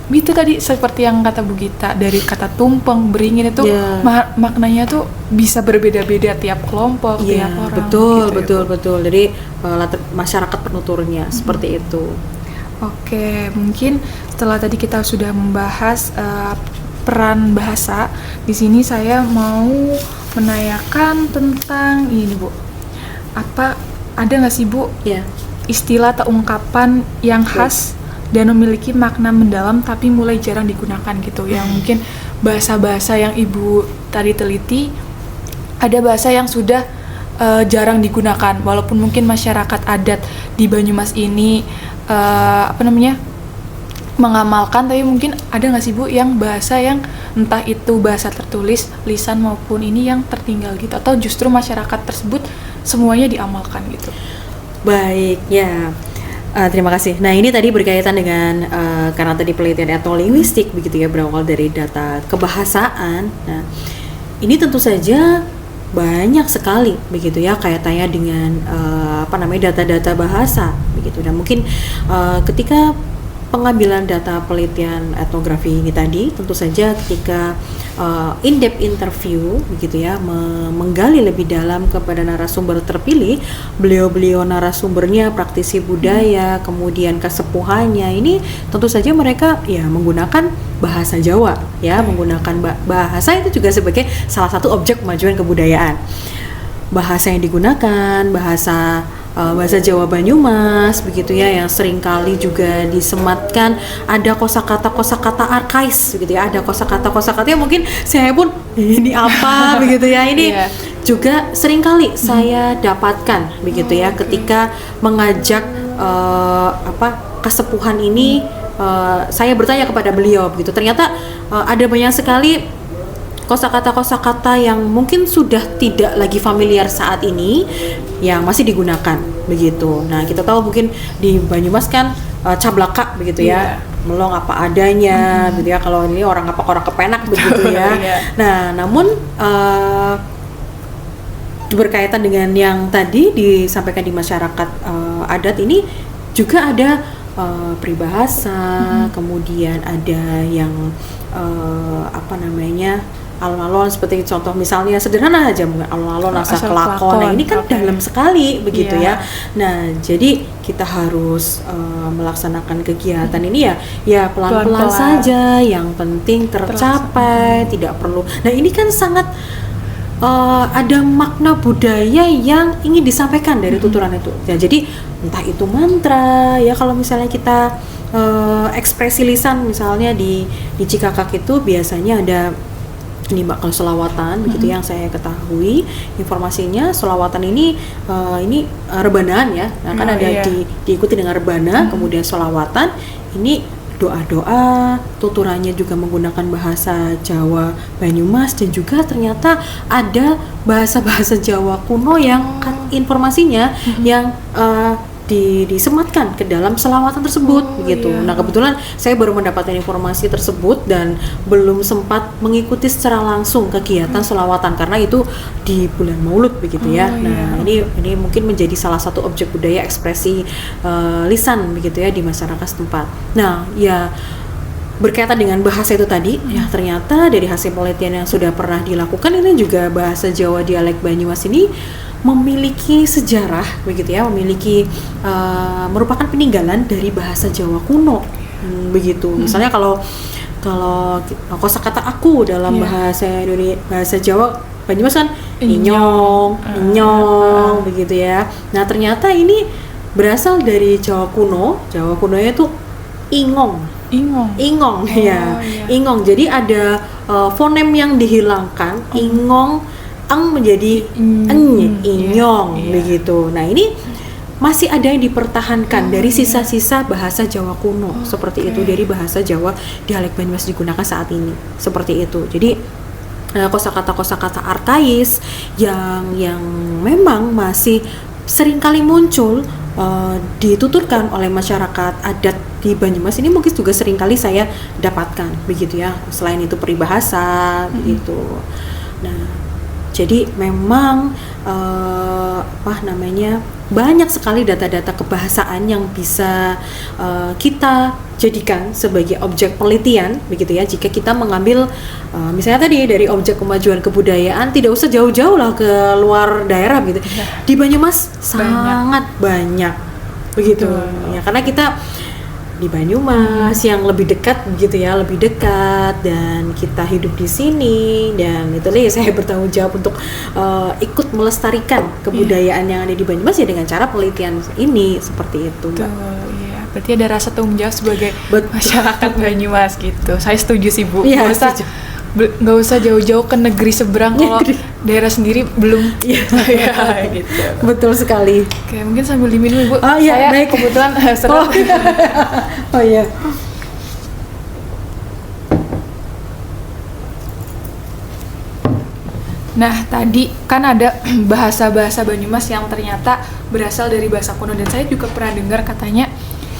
itu tadi seperti yang kata Bu Gita, dari kata tumpeng, beringin itu Ya. maknanya tuh bisa berbeda-beda tiap kelompok, Iya, tiap orang. betul, gitu ya, betul, Bu. betul. Jadi masyarakat penuturnya seperti itu. Oke, mungkin setelah tadi kita sudah membahas peran bahasa, di sini saya mau menanyakan tentang ini, Bu. Ada nggak sih, Bu, Ya. istilah atau ungkapan yang khas dan memiliki makna mendalam tapi mulai jarang digunakan gitu, yang mungkin bahasa-bahasa yang Ibu tadi teliti, ada bahasa yang sudah jarang digunakan walaupun mungkin masyarakat adat di Banyumas ini mengamalkan, tapi mungkin ada nggak sih Bu yang bahasa yang entah itu bahasa tertulis, lisan maupun ini yang tertinggal gitu, atau justru masyarakat tersebut semuanya diamalkan gitu? Baik, ya. Terima kasih. Nah, ini tadi berkaitan dengan karena tadi penelitian etnolinguistik begitu ya, berawal dari data kebahasaan. Nah, ini tentu saja banyak sekali begitu ya kaitannya dengan data-data bahasa begitu. Dan mungkin ketika pengambilan data penelitian etnografi ini tadi, tentu saja ketika in-depth interview begitu ya, menggali lebih dalam kepada narasumber terpilih, beliau-beliau narasumbernya praktisi budaya, kemudian kesepuhannya, ini tentu saja mereka ya menggunakan bahasa Jawa ya, menggunakan bahasa itu juga sebagai salah satu objek kemajuan kebudayaan. Bahasa yang digunakan, bahasa Jawa Banyumas begitu ya, yang seringkali juga disematkan ada kosakata arkais begitu ya, ada kosakata yang mungkin saya pun ini apa begitu ya, ini juga seringkali saya dapatkan begitu ya ketika mengajak kesepuhan ini, saya bertanya kepada beliau begitu, ternyata ada banyak sekali kosakata yang mungkin sudah tidak lagi familiar saat ini yang masih digunakan begitu. Nah, kita tahu mungkin di Banyumas kan cablaka begitu ya, melong apa adanya gitu ya, kalau ini orang kepenak begitu ya. Nah, namun berkaitan dengan yang tadi disampaikan di masyarakat adat ini juga ada peribahasa, kemudian ada yang alon-alon, seperti contoh misalnya sederhana aja, alon-alon asal kelakon. Nah, ini kan dalam sekali begitu ya. Nah, jadi kita harus melaksanakan kegiatan ini ya pelan-pelan saja, yang penting tercapai, tidak perlu. Nah, ini kan sangat ada makna budaya yang ingin disampaikan dari tuturan itu. Ya, jadi entah itu mantra ya, kalau misalnya kita ekspresi lisan misalnya di Cikakak itu biasanya ada ini Mbak, kalau selawatan begitu yang saya ketahui informasinya, selawatan ini rebanaan ya. Nah, kan ada diikuti dengan rebana, kemudian selawatan ini doa-doa, tuturannya juga menggunakan bahasa Jawa Banyumas, dan juga ternyata ada bahasa-bahasa Jawa kuno yang informasinya yang disematkan ke dalam selawatan tersebut begitu. Nah, kebetulan saya baru mendapatkan informasi tersebut dan belum sempat mengikuti secara langsung kegiatan selawatan karena itu di bulan Maulud begitu ya. Nah, ini mungkin menjadi salah satu objek budaya ekspresi lisan begitu ya di masyarakat setempat. Nah, ya berkaitan dengan bahasa itu tadi, ya ternyata dari hasil penelitian yang sudah pernah dilakukan, ini juga bahasa Jawa dialek Banyumas ini memiliki sejarah begitu ya, memiliki merupakan peninggalan dari bahasa Jawa kuno begitu. Misalnya kalau kosakata aku dalam bahasa Jawa Banyumas kan inyong begitu ya. Nah, ternyata ini berasal dari Jawa kuno. Jawa kunonya itu ingong ya. Ingong. Jadi ada fonem yang dihilangkan, ingong, menjadi inyong begitu. Nah, ini masih ada yang dipertahankan dari sisa-sisa bahasa Jawa kuno seperti itu, dari bahasa Jawa dialek Banyumas digunakan saat ini seperti itu. Jadi kosakata arkais yang memang masih seringkali muncul dituturkan oleh masyarakat adat di Banyumas ini mungkin juga seringkali saya dapatkan begitu ya. Selain itu peribahasa begitu. Nah, jadi memang banyak sekali data-data kebahasaan yang bisa kita jadikan sebagai objek penelitian begitu ya. Jika kita mengambil misalnya tadi dari objek kemajuan kebudayaan, tidak usah jauh-jauh lah ke luar daerah gitu. Di Banyumas sangat banyak begitu. Ya, karena kita di Banyumas yang lebih dekat begitu ya, lebih dekat, dan kita hidup di sini, dan itulah ya saya bertanggung jawab untuk ikut melestarikan kebudayaan yang ada di Banyumas ya dengan cara penelitian ini seperti itu. Betul, iya. Berarti ada rasa tanggung jawab sebagai masyarakat Banyumas gitu. Saya setuju sih Bu. Iya, nggak usah jauh-jauh ke negeri seberang kalau daerah sendiri belum. Iya, gitu. Betul sekali. Oke, mungkin sambil diminum Ibu. Oh iya, saya baik. kebetulan serap. Oh iya. Nah, tadi kan ada bahasa-bahasa Banyumas yang ternyata berasal dari bahasa kuno, dan saya juga pernah dengar katanya,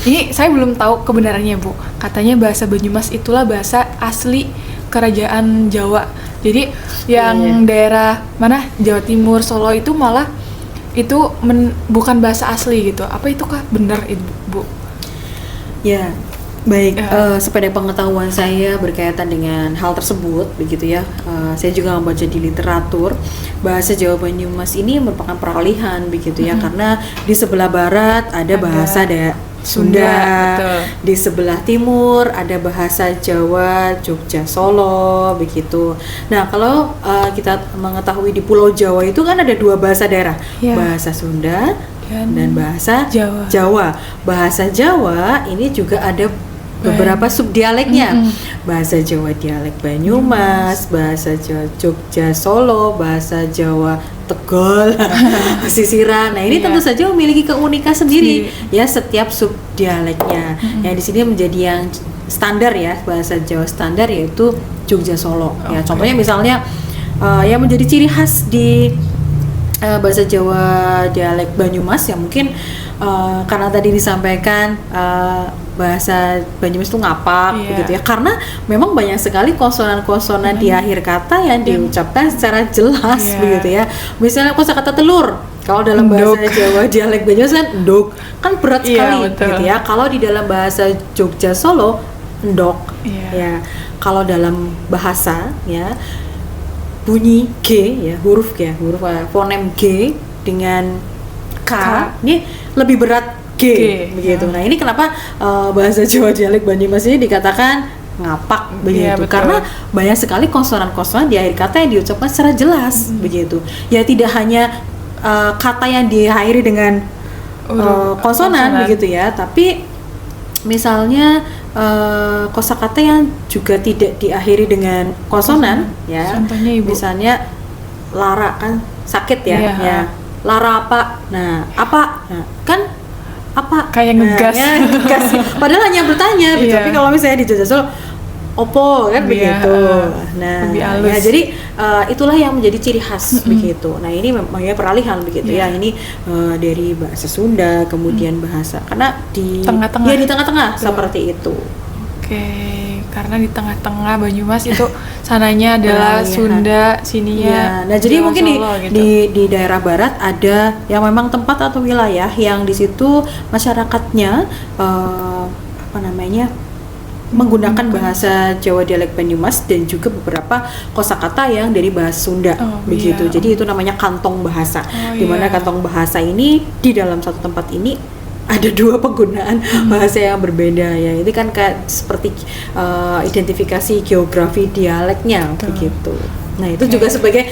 ini saya belum tahu kebenarannya Bu, katanya bahasa Banyumas itulah bahasa asli kerajaan Jawa. Jadi yang daerah mana, Jawa Timur, Solo itu malah itu bukan bahasa asli gitu. Apa itu kah benar itu Bu? Ya, baik. Sepeda pengetahuan saya berkaitan dengan hal tersebut begitu ya. Saya juga membaca di literatur bahasa Jawa Banyumas ini merupakan peralihan begitu ya, karena di sebelah barat ada bahasa Sunda, betul. Di sebelah timur ada bahasa Jawa, Jogja, Solo begitu. Nah, kalau kita mengetahui di Pulau Jawa itu kan ada dua bahasa daerah, bahasa Sunda dan bahasa Jawa. Bahasa Jawa ini juga ada beberapa subdialeknya. Bahasa Jawa dialek Banyumas, bahasa Jawa Jogja Solo, bahasa Jawa Tegal, Sisiran. Nah, ini tentu saja memiliki keunikan sendiri ya setiap subdialeknya. Yang di sini menjadi yang standar ya, bahasa Jawa standar yaitu Jogja Solo. Ya, contohnya misalnya yang menjadi ciri khas di bahasa Jawa dialek Banyumas ya mungkin karena tadi disampaikan bahasa Banyumas itu ngapak begitu ya, karena memang banyak sekali konsonan-konsonan di akhir kata yang diucapkan secara jelas begitu ya. Misalnya kosakata telur, kalau dalam bahasa Jawa dialek Banyumas kan ndok, kan berat sekali gitu ya. Kalau di dalam bahasa Jogja Solo ndok ya. Kalau dalam bahasa ya bunyi G ya, huruf fonem G dengan K ini lebih berat G begitu. Nah, ini kenapa bahasa Jawa dialek Banyumas ini dikatakan ngapak begitu, karena banyak sekali konsonan-konsonan di akhir kata yang diucapkan secara jelas begitu. Ya tidak hanya kata yang diakhiri dengan konsonan begitu ya, tapi misalnya kosakata yang juga tidak diakhiri dengan konsonan ya. Contohnya Ibu. Misalnya lara kan sakit ya. Lara apa? Nah, apa? Nah, kan apa? Kayak ngegas. Ya, ngegas. Padahal hanya bertanya, tapi kalau misalnya di Jogja Solo opo kan begitu. Nah, ya, jadi itulah yang menjadi ciri khas begitu. Nah, ini memang ya peralihan begitu ya. Ini dari bahasa Sunda kemudian bahasa, karena di tengah-tengah. Ya di tengah-tengah seperti itu. Oke, karena di tengah-tengah Banyumas itu sananya adalah Sunda, sininya. Nah, jadi Jawa mungkin Solo, gitu. di daerah barat ada yang memang tempat atau wilayah yang di situ masyarakatnya menggunakan bahasa Jawa dialek Banyumas dan juga beberapa kosakata yang dari bahasa Sunda begitu. Jadi itu namanya kantong bahasa. Di mana kantong bahasa ini di dalam satu tempat ini ada dua penggunaan bahasa yang berbeda ya. Ini kan kayak seperti identifikasi geografi dialeknya begitu. Nah, itu juga sebagai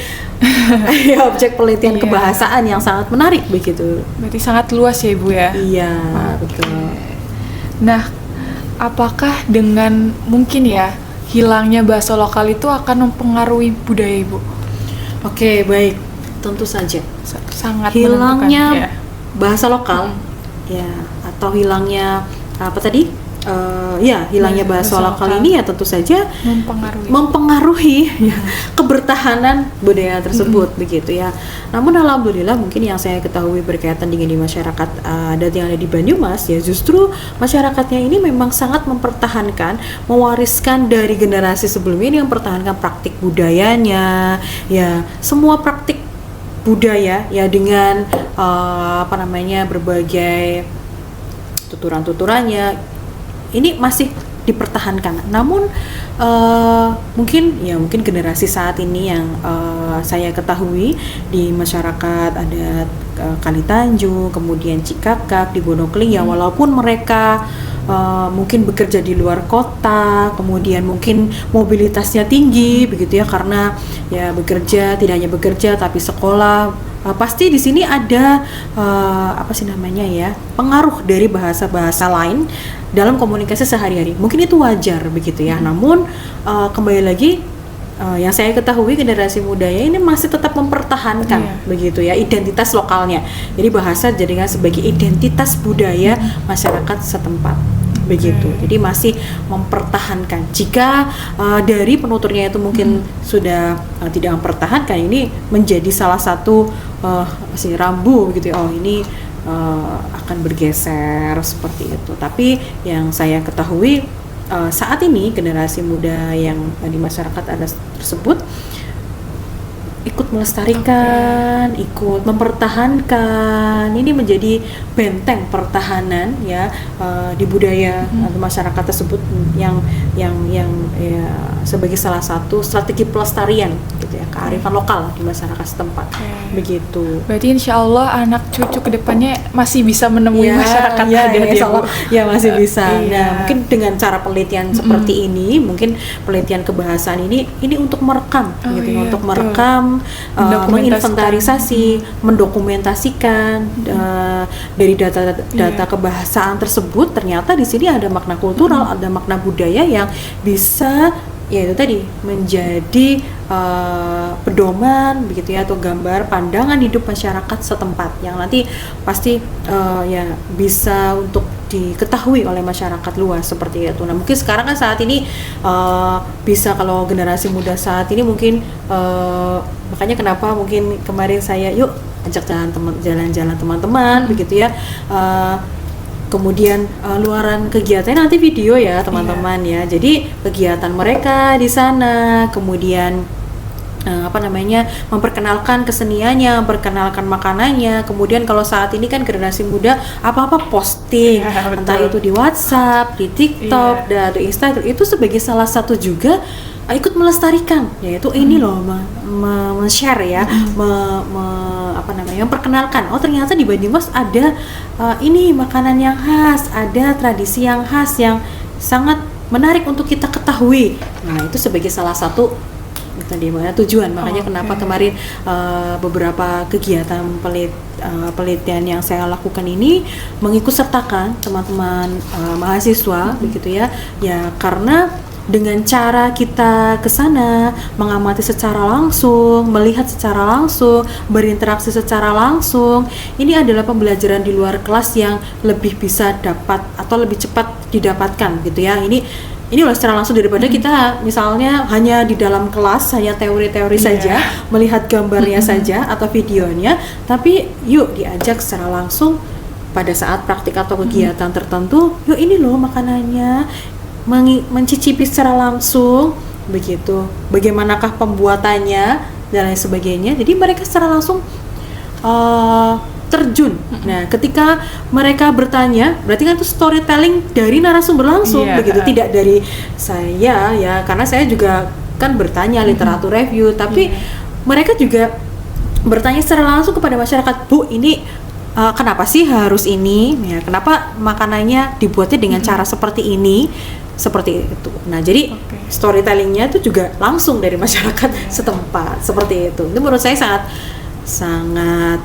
objek penelitian kebahasaan yang sangat menarik begitu. Berarti sangat luas ya Ibu ya. Iya, betul. Nah, apakah dengan mungkin ya hilangnya bahasa lokal itu akan mempengaruhi budaya Ibu? Oke, baik. Tentu saja. Sangat hilangnya bahasa lokal ya, atau hilangnya apa tadi? ya hilangnya bahasa lokal ini ya tentu saja mempengaruhi ya, kebertahanan budaya tersebut begitu ya. Namun alhamdulillah mungkin yang saya ketahui berkaitan dengan di masyarakat adat yang ada di Banyumas ya, justru masyarakatnya ini memang sangat mempertahankan, mewariskan dari generasi sebelumnya ini, yang mempertahankan praktik budayanya ya, semua praktik budaya ya, dengan berbagai tuturan-tuturannya ini masih dipertahankan. Namun mungkin generasi saat ini yang saya ketahui di masyarakat adat Kali Tanjung, kemudian Cikakak di Wonokling ya, walaupun mereka mungkin bekerja di luar kota, kemudian mungkin mobilitasnya tinggi begitu ya, karena ya bekerja, tidak hanya bekerja tapi sekolah, pasti di sini ada pengaruh dari bahasa-bahasa lain dalam komunikasi sehari-hari. Mungkin itu wajar begitu ya. Namun kembali lagi yang saya ketahui generasi mudanya ini masih tetap mempertahankan begitu ya identitas lokalnya. Jadi bahasa jadikan sebagai identitas budaya masyarakat setempat begitu. Jadi masih mempertahankan. Jika dari penuturnya itu mungkin sudah tidak mempertahankan, ini menjadi salah satu rambu begitu ya. Oh, ini akan bergeser seperti itu. Tapi yang saya ketahui saat ini generasi muda yang di masyarakat adat tersebut ikut melestarikan, ikut mempertahankan. Ini menjadi benteng pertahanan ya di budaya masyarakat tersebut yang ya, sebagai salah satu strategi pelestarian gitu ya, kearifan lokal di masyarakat setempat. Begitu. Berarti insya Allah anak cucu kedepannya masih bisa menemui masyarakat adat ya masih bisa. Nah, mungkin dengan cara penelitian seperti ini, mungkin penelitian kebahasaan ini untuk merekam untuk merekam, menginventarisasi, mendokumentasikan dari data kebahasaan tersebut. Ternyata di sini ada makna kultural, ada makna budaya yang bisa ya itu tadi menjadi pedoman begitu ya, atau gambar pandangan hidup masyarakat setempat yang nanti pasti ya bisa untuk diketahui oleh masyarakat luas seperti itu. Nah, mungkin sekarang kan saat ini bisa, kalau generasi muda saat ini mungkin makanya kenapa mungkin kemarin saya yuk ajak jalan-jalan teman-teman begitu ya. Kemudian luaran kegiatan nanti video ya teman-teman ya. Jadi kegiatan mereka di sana, kemudian memperkenalkan keseniannya, memperkenalkan makanannya. Kemudian kalau saat ini kan generasi muda apa-apa posting, entah itu di WhatsApp, di TikTok, dan di Instagram, itu sebagai salah satu juga ikut melestarikan, yaitu ini loh, share ya, memperkenalkan. Oh, ternyata di Banyumas ada ini makanan yang khas, ada tradisi yang khas yang sangat menarik untuk kita ketahui. Nah, itu sebagai salah satu tujuan. Makanya kenapa kemarin beberapa kegiatan penelitian yang saya lakukan ini mengikut sertakan teman-teman mahasiswa begitu ya. Ya, karena dengan cara kita ke sana mengamati secara langsung, melihat secara langsung, berinteraksi secara langsung, ini adalah pembelajaran di luar kelas yang lebih bisa dapat atau lebih cepat didapatkan gitu ya. Ini loh secara langsung, daripada kita misalnya hanya di dalam kelas hanya teori-teori saja, melihat gambarnya saja atau videonya, tapi yuk diajak secara langsung pada saat praktik atau kegiatan tertentu. Yuk ini loh makanannya, mencicipi secara langsung begitu, bagaimanakah pembuatannya dan lain sebagainya. Jadi mereka secara langsung terjun. Nah, ketika mereka bertanya, berarti kan itu storytelling dari narasumber langsung begitu, tidak dari saya ya, karena saya juga kan bertanya literatur review, tapi mereka juga bertanya secara langsung kepada masyarakat, Bu, ini kenapa sih harus ini ya, kenapa makanannya dibuatnya dengan cara seperti ini, seperti itu. Nah, jadi storytellingnya itu juga langsung dari masyarakat setempat seperti itu. Itu menurut saya sangat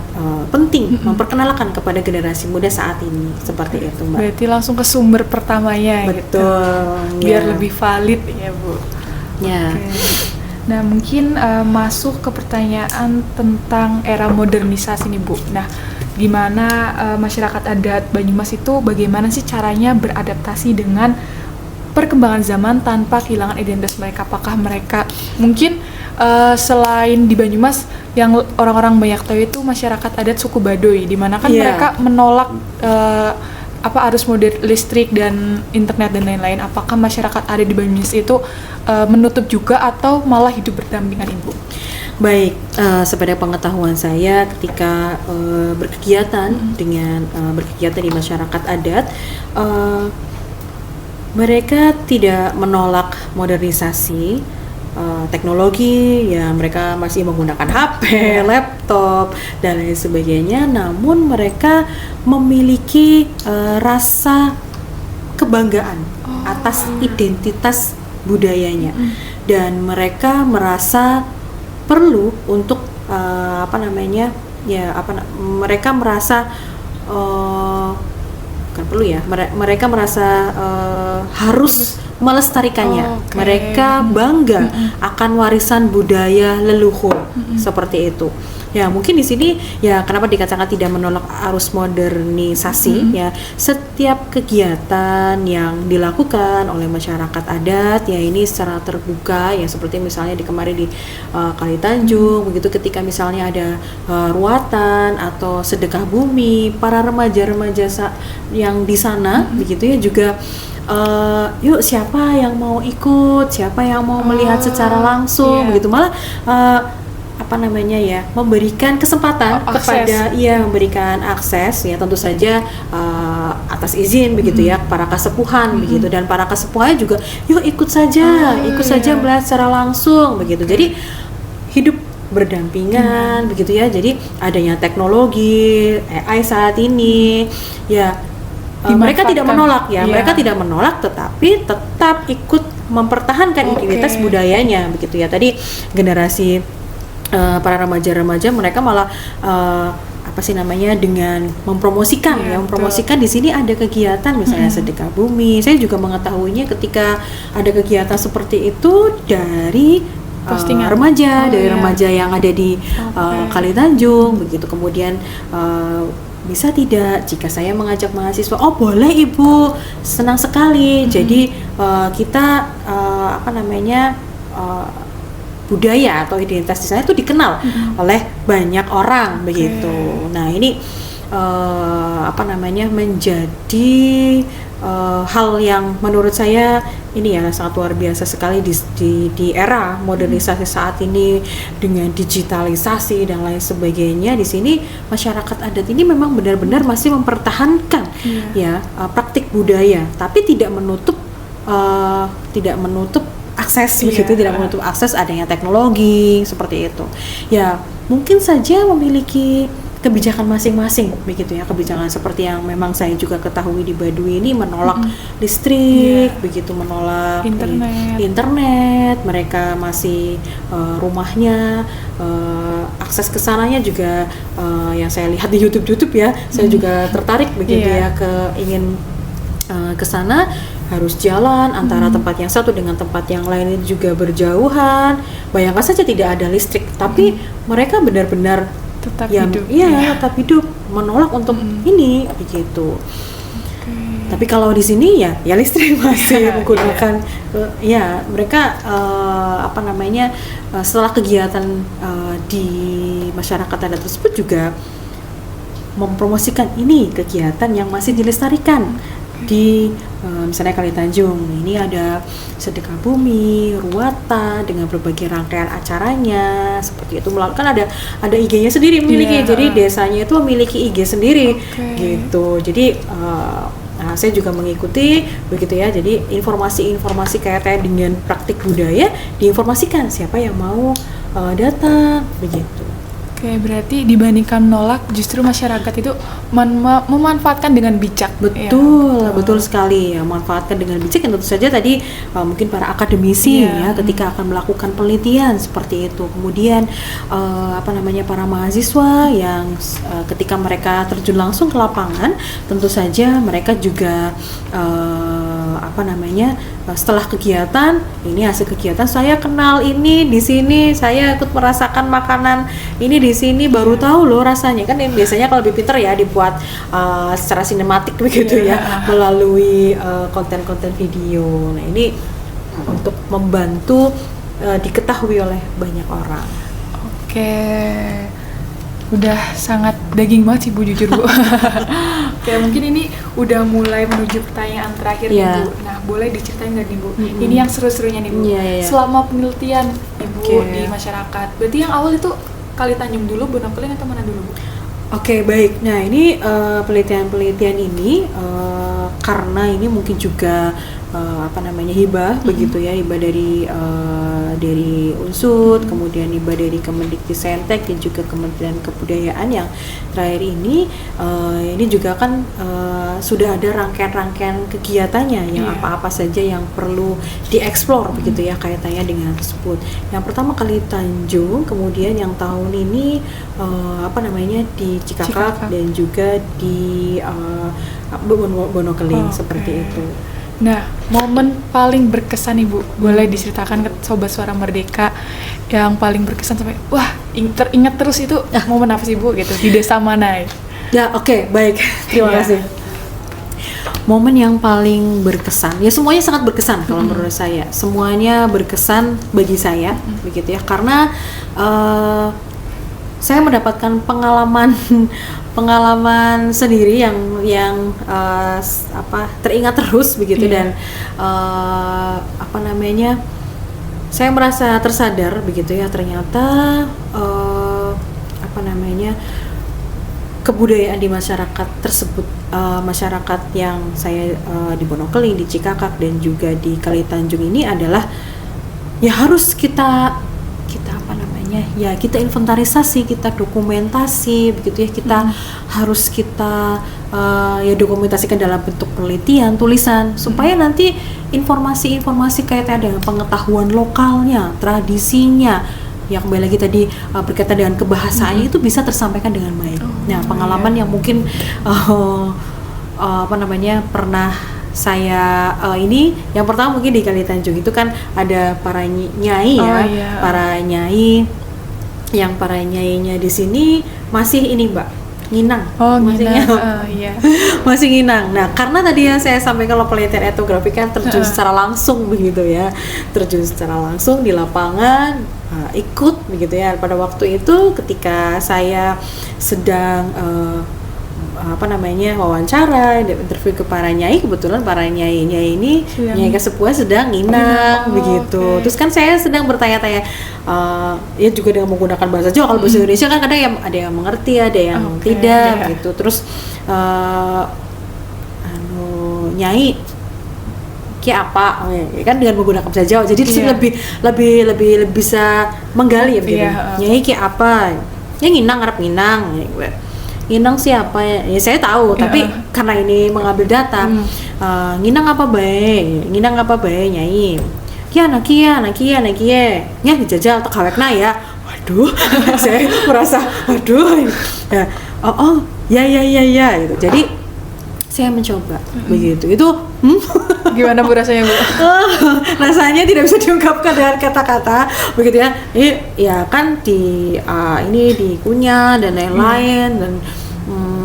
penting memperkenalkan kepada generasi muda saat ini seperti itu, Mbak. Berarti langsung ke sumber pertamanya. Betul gitu. Biar lebih valid ya, Bu. Ya. Nah, mungkin masuk ke pertanyaan tentang era modernisasi nih, Bu. Nah, gimana masyarakat adat Banyumas itu bagaimana sih caranya beradaptasi dengan perkembangan zaman tanpa kehilangan identitas mereka. Apakah mereka mungkin selain di Banyumas yang orang-orang banyak tahu itu masyarakat adat suku Baduy, di mana kan mereka menolak arus modern listrik dan internet dan lain-lain. Apakah masyarakat adat di Banyumas itu menutup juga atau malah hidup berdampingan, Ibu? Baik, sepada pengetahuan saya ketika berkegiatan berkegiatan di masyarakat adat, mereka tidak menolak modernisasi teknologi, ya mereka masih menggunakan HP, laptop dan lain sebagainya. Namun mereka memiliki rasa kebanggaan atas identitas budayanya, dan mereka merasa perlu untuk mereka merasa bukan perlu ya, mereka merasa harus melestarikannya. Mereka bangga akan warisan budaya leluhur seperti itu. Ya mungkin di sini ya kenapa dikatakan tidak menolak arus modernisasi, ya setiap kegiatan yang dilakukan oleh masyarakat adat ya ini secara terbuka, ya seperti misalnya kemarin di Kali Tanjung begitu, ketika misalnya ada ruatan atau sedekah bumi, para remaja-remaja yang di sana begitu ya juga yuk siapa yang mau ikut, siapa yang mau melihat secara langsung begitu, malah memberikan kesempatan kepada memberikan akses, ya tentu saja atas izin begitu ya para kasepuhan begitu, dan para kasepuhan juga yuk ikut saja melihat secara langsung begitu. Jadi hidup berdampingan begitu ya. Jadi adanya teknologi AI saat ini ya mereka tidak menolak ya, mereka tidak menolak, tetapi tetap ikut mempertahankan identitas budayanya begitu ya. Tadi generasi para remaja-remaja mereka malah dengan mempromosikan mempromosikan di sini ada kegiatan misalnya sedekah bumi. Saya juga mengetahuinya ketika ada kegiatan seperti itu dari remaja remaja yang ada di Kali Tanjung begitu. Kemudian bisa tidak jika saya mengajak mahasiswa? Oh boleh Ibu, senang sekali. Jadi kita budaya atau identitas di sana itu dikenal oleh banyak orang begitu. Nah ini menjadi hal yang menurut saya ini ya sangat luar biasa sekali di era modernisasi saat ini dengan digitalisasi dan lain sebagainya. Di sini masyarakat adat ini memang benar-benar masih mempertahankan praktik budaya, tapi tidak menutup akses begitu, tidak menutup akses adanya teknologi seperti itu. Ya mungkin saja memiliki kebijakan masing-masing begitu ya, kebijakan seperti yang memang saya juga ketahui di Baduy ini menolak listrik begitu, menolak internet. Mereka masih rumahnya akses ke sananya juga yang saya lihat di YouTube ya, saya juga tertarik begitu ya ingin ke sana, harus jalan antara tempat yang satu dengan tempat yang lain itu juga berjauhan. Bayangkan saja tidak ada listrik, tapi mereka benar-benar tetap hidup, menolak untuk ini begitu. Tapi kalau di sini ya listrik masih menggunakan mereka setelah kegiatan di masyarakat adat tersebut juga mempromosikan ini kegiatan yang masih dilestarikan di misalnya Kali Tanjung. Ini ada sedekah bumi, ruatan dengan berbagai rangkaian acaranya seperti itu. Kan ada IG-nya sendiri memiliki. Jadi desanya itu memiliki IG sendiri gitu. Jadi saya juga mengikuti begitu ya. Jadi informasi-informasi kaitan dengan praktik budaya diinformasikan, siapa yang mau datang begitu. Oke, berarti dibandingkan menolak, justru masyarakat itu memanfaatkan dengan bijak. Betul sekali ya, memanfaatkan dengan bijak. Dan tentu saja tadi mungkin para akademisi ketika akan melakukan penelitian seperti itu. Kemudian para mahasiswa yang ketika mereka terjun langsung ke lapangan, tentu saja mereka juga setelah kegiatan ini, hasil kegiatan saya kenal ini di sini, saya ikut merasakan makanan ini di sini, baru tahu loh rasanya. Kan yang biasanya kalau lebih pinter ya dibuat secara sinematik begitu ya, melalui konten-konten video. Nah ini untuk membantu diketahui oleh banyak orang. Oke, udah sangat daging banget sih Bu, jujur Bu. Oke, mungkin ini udah mulai menuju pertanyaan terakhir nih Bu. Nah, boleh diceritain nggak nih Bu? Ini yang seru-serunya nih Bu. Selama penelitian Ibu di masyarakat, berarti yang awal itu Kali Tanjung dulu, Bonokeling atau mana dulu Bu? Oke, baik. Nah ini penelitian ini karena ini mungkin juga hibah begitu ya, hibah dari Unsud, kemudian hibah dari Kemendikbudristek dan juga Kementerian Kebudayaan yang terakhir ini juga kan sudah ada rangkaian kegiatannya yang apa-apa saja yang perlu dieksplor begitu ya kaitannya dengan tersebut. Yang pertama Kali Tanjung, kemudian yang tahun ini di Cikakak dan juga di Bonokeling seperti itu. Nah, momen paling berkesan Ibu, boleh diceritakan ke Sobat Suara Merdeka yang paling berkesan sampai wah teringat terus itu momen apa sih Bu gitu di desa mana? Ya oke, baik, terima kasih. Momen yang paling berkesan, ya semuanya sangat berkesan kalau menurut saya, semuanya berkesan bagi saya begitu ya, karena saya mendapatkan pengalaman sendiri yang teringat terus begitu dan saya merasa tersadar begitu ya, ternyata kebudayaan di masyarakat tersebut, masyarakat yang saya di Bonokeling, di Cikakak dan juga di Kali Tanjung ini adalah ya harus kita inventarisasi, kita dokumentasi begitu ya, kita harus dokumentasikan dalam bentuk penelitian, tulisan, supaya nanti informasi-informasi kaitan dengan pengetahuan lokalnya, tradisinya, yang kembali lagi tadi berkaitan dengan kebahasaannya itu bisa tersampaikan dengan baik. Nah, pengalaman yang mungkin pernah saya ini yang pertama mungkin di Kali Tanjung itu kan ada para nyai para nyai, yang para nyainya di sini masih ini Mbak nginang, masih nginang. Nah karena tadi yang saya sampaikan kalau penelitian etnografi kan terjun secara langsung begitu ya, terjun secara langsung di lapangan, ikut begitu ya. Pada waktu itu ketika saya sedang wawancara, interview ke para nyai, kebetulan para nyainya ini nyai kesepuhan sedang nginang begitu. Terus kan saya sedang bertanya-tanya, ya juga dengan menggunakan bahasa Jawa. Kalau bahasa Indonesia kan kadang ada yang mengerti, ada yang tidak gitu. Terus nyai kayak apa, kan dengan menggunakan bahasa Jawa. Jadi lebih bisa menggali ya begitu. Nyai kayak apa? Ya nginang, ngarep nginang. Nginang siapa ya? Ya saya tahu, tapi karena ini mengambil data, nginang apa bae? Nginang apa bae nyai? Kia nakia, ya dijajal tak kawekna ya. Waduh, saya merasa waduh. Ya gitu. Jadi saya mencoba begitu. Itu gimana Bu rasanya Bu? Rasanya tidak bisa diungkapkan dengan kata-kata begitu ya. Ya kan ini dikunyah dan lain-lain dan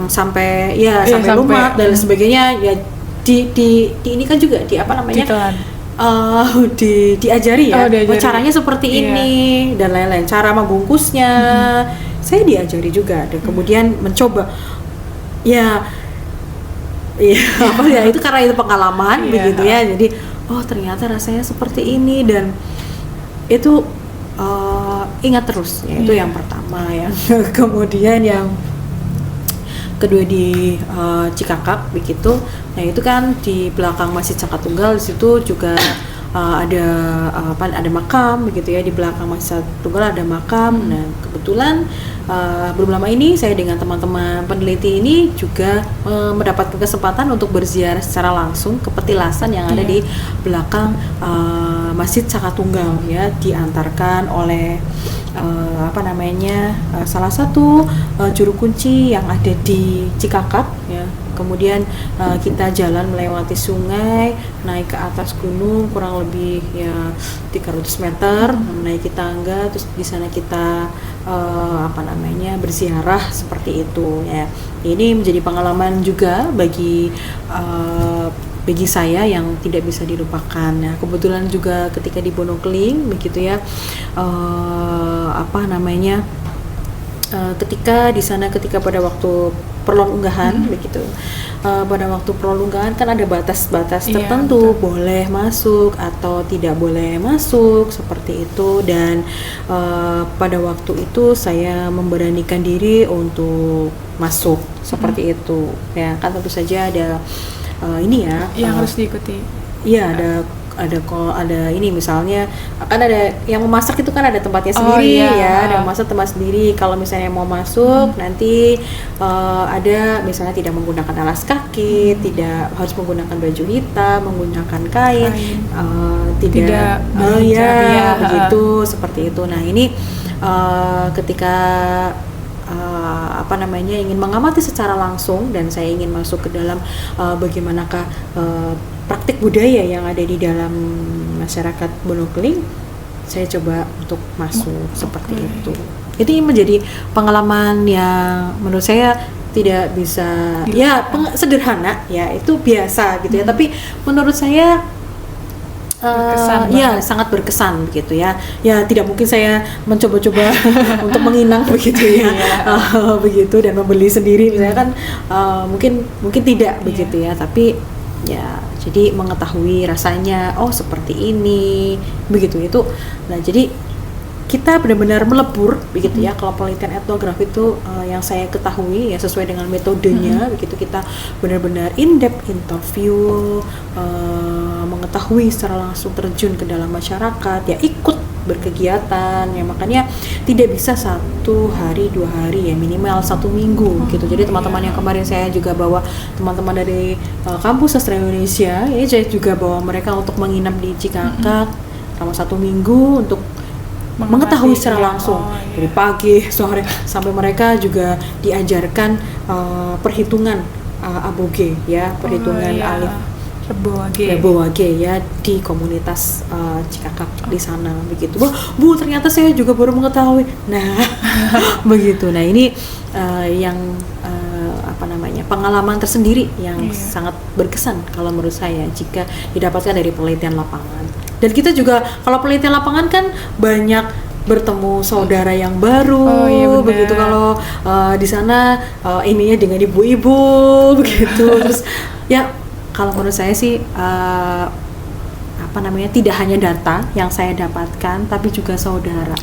sampai lumat dan sebagainya ya, di ini kan juga diajari ya, caranya seperti ini dan lain-lain, cara membungkusnya saya diajari juga dan kemudian mencoba itu karena itu pengalaman begitu ya. Jadi ternyata rasanya seperti ini dan itu ingat terus ya. Itu yang pertama ya. Kemudian yang kedua di Cikakak begitu. Nah itu kan di belakang Masjid Saka Tunggal, di situ juga ada makam begitu ya, di belakang Masjid Saka Tunggal ada makam. Nah kebetulan belum lama ini saya dengan teman-teman peneliti ini juga mendapatkan kesempatan untuk berziarah secara langsung ke petilasan yang ada di belakang Masjid Saka Tunggal ya, diantarkan oleh salah satu juru kunci yang ada di Cikakak ya, kemudian kita jalan melewati sungai, naik ke atas gunung kurang lebih ya 300 meter, menaiki tangga, terus di sana kita berziarah seperti itu ya. Ini menjadi pengalaman juga bagi saya yang tidak bisa dilupakan. Nah, kebetulan juga ketika di Bonokling begitu ya, ketika di sana ketika pada waktu perlonggahan begitu, pada waktu perlonggahan kan ada batas-batas tertentu, boleh masuk atau tidak boleh masuk seperti itu, dan pada waktu itu saya memberanikan diri untuk masuk seperti itu ya. Kan tentu saja ada yang harus diikuti. Iya, ada ini misalnya kan ada yang memasak itu kan ada tempatnya sendiri ada memasak tempat sendiri. Kalau misalnya mau masuk nanti ada misalnya tidak menggunakan alas kaki, tidak harus menggunakan baju hitam, menggunakan kain. Tidak begitu seperti itu. Nah, ini ketika ingin mengamati secara langsung dan saya ingin masuk ke dalam bagaimanakah praktik budaya yang ada di dalam masyarakat Bonokling, saya coba untuk masuk seperti itu. Itu menjadi pengalaman yang menurut saya tidak bisa sederhana ya, itu biasa gitu ya, tapi menurut saya sangat berkesan begitu ya. Ya tidak mungkin saya mencoba-coba untuk menginang begitu ya, begitu dan membeli sendiri misalnya kan mungkin tidak begitu ya. Tapi ya jadi mengetahui rasanya, seperti ini begitu itu. Nah, jadi kita benar-benar melebur begitu ya. Kalau penelitian etnografi itu yang saya ketahui ya sesuai dengan metodenya begitu, kita benar-benar in-depth interview, mengetahui secara langsung, terjun ke dalam masyarakat ya, ikut berkegiatan ya, makanya tidak bisa 1 hari 2 hari ya, minimal 1 minggu gitu. Jadi teman-teman yang kemarin saya juga bawa teman-teman dari kampus sastra Indonesia ya, saya juga bawa mereka untuk menginap di Cikakak selama 1 minggu untuk mengetahui secara langsung dari pagi, sore, sampai mereka juga diajarkan perhitungan aboge ya, perhitungan alif Rebo-Wage ya di komunitas Cikakak di sana begitu. Bu, ternyata saya juga baru mengetahui. Nah, begitu. Nah, ini yang pengalaman tersendiri yang sangat berkesan kalau menurut saya jika didapatkan dari penelitian lapangan. Dan kita juga kalau penelitian lapangan kan banyak bertemu saudara yang baru, begitu. Kalau di sana ininya dengan ibu-ibu begitu. Terus ya kalau menurut saya sih tidak hanya data yang saya dapatkan, tapi juga saudara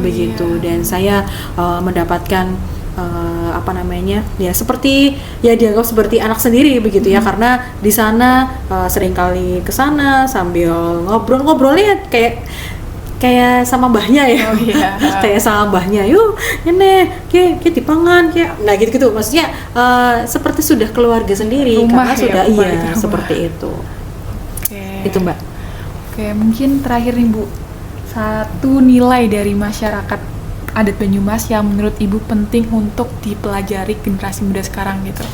begitu. Dan saya mendapatkan seperti ya dianggap seperti anak sendiri begitu ya, karena di sana seringkali ke sana sambil ngobrolnya kayak sama mbahnya ya. Kayak sama mbahnya, yuk ini kayak dipangan kayak nah gitu maksudnya seperti sudah keluarga sendiri rumah, karena sudah seperti itu. Itu Mbak. Mungkin terakhir nih Bu, satu nilai dari masyarakat adat Banyumas yang menurut Ibu penting untuk dipelajari generasi muda sekarang gitu.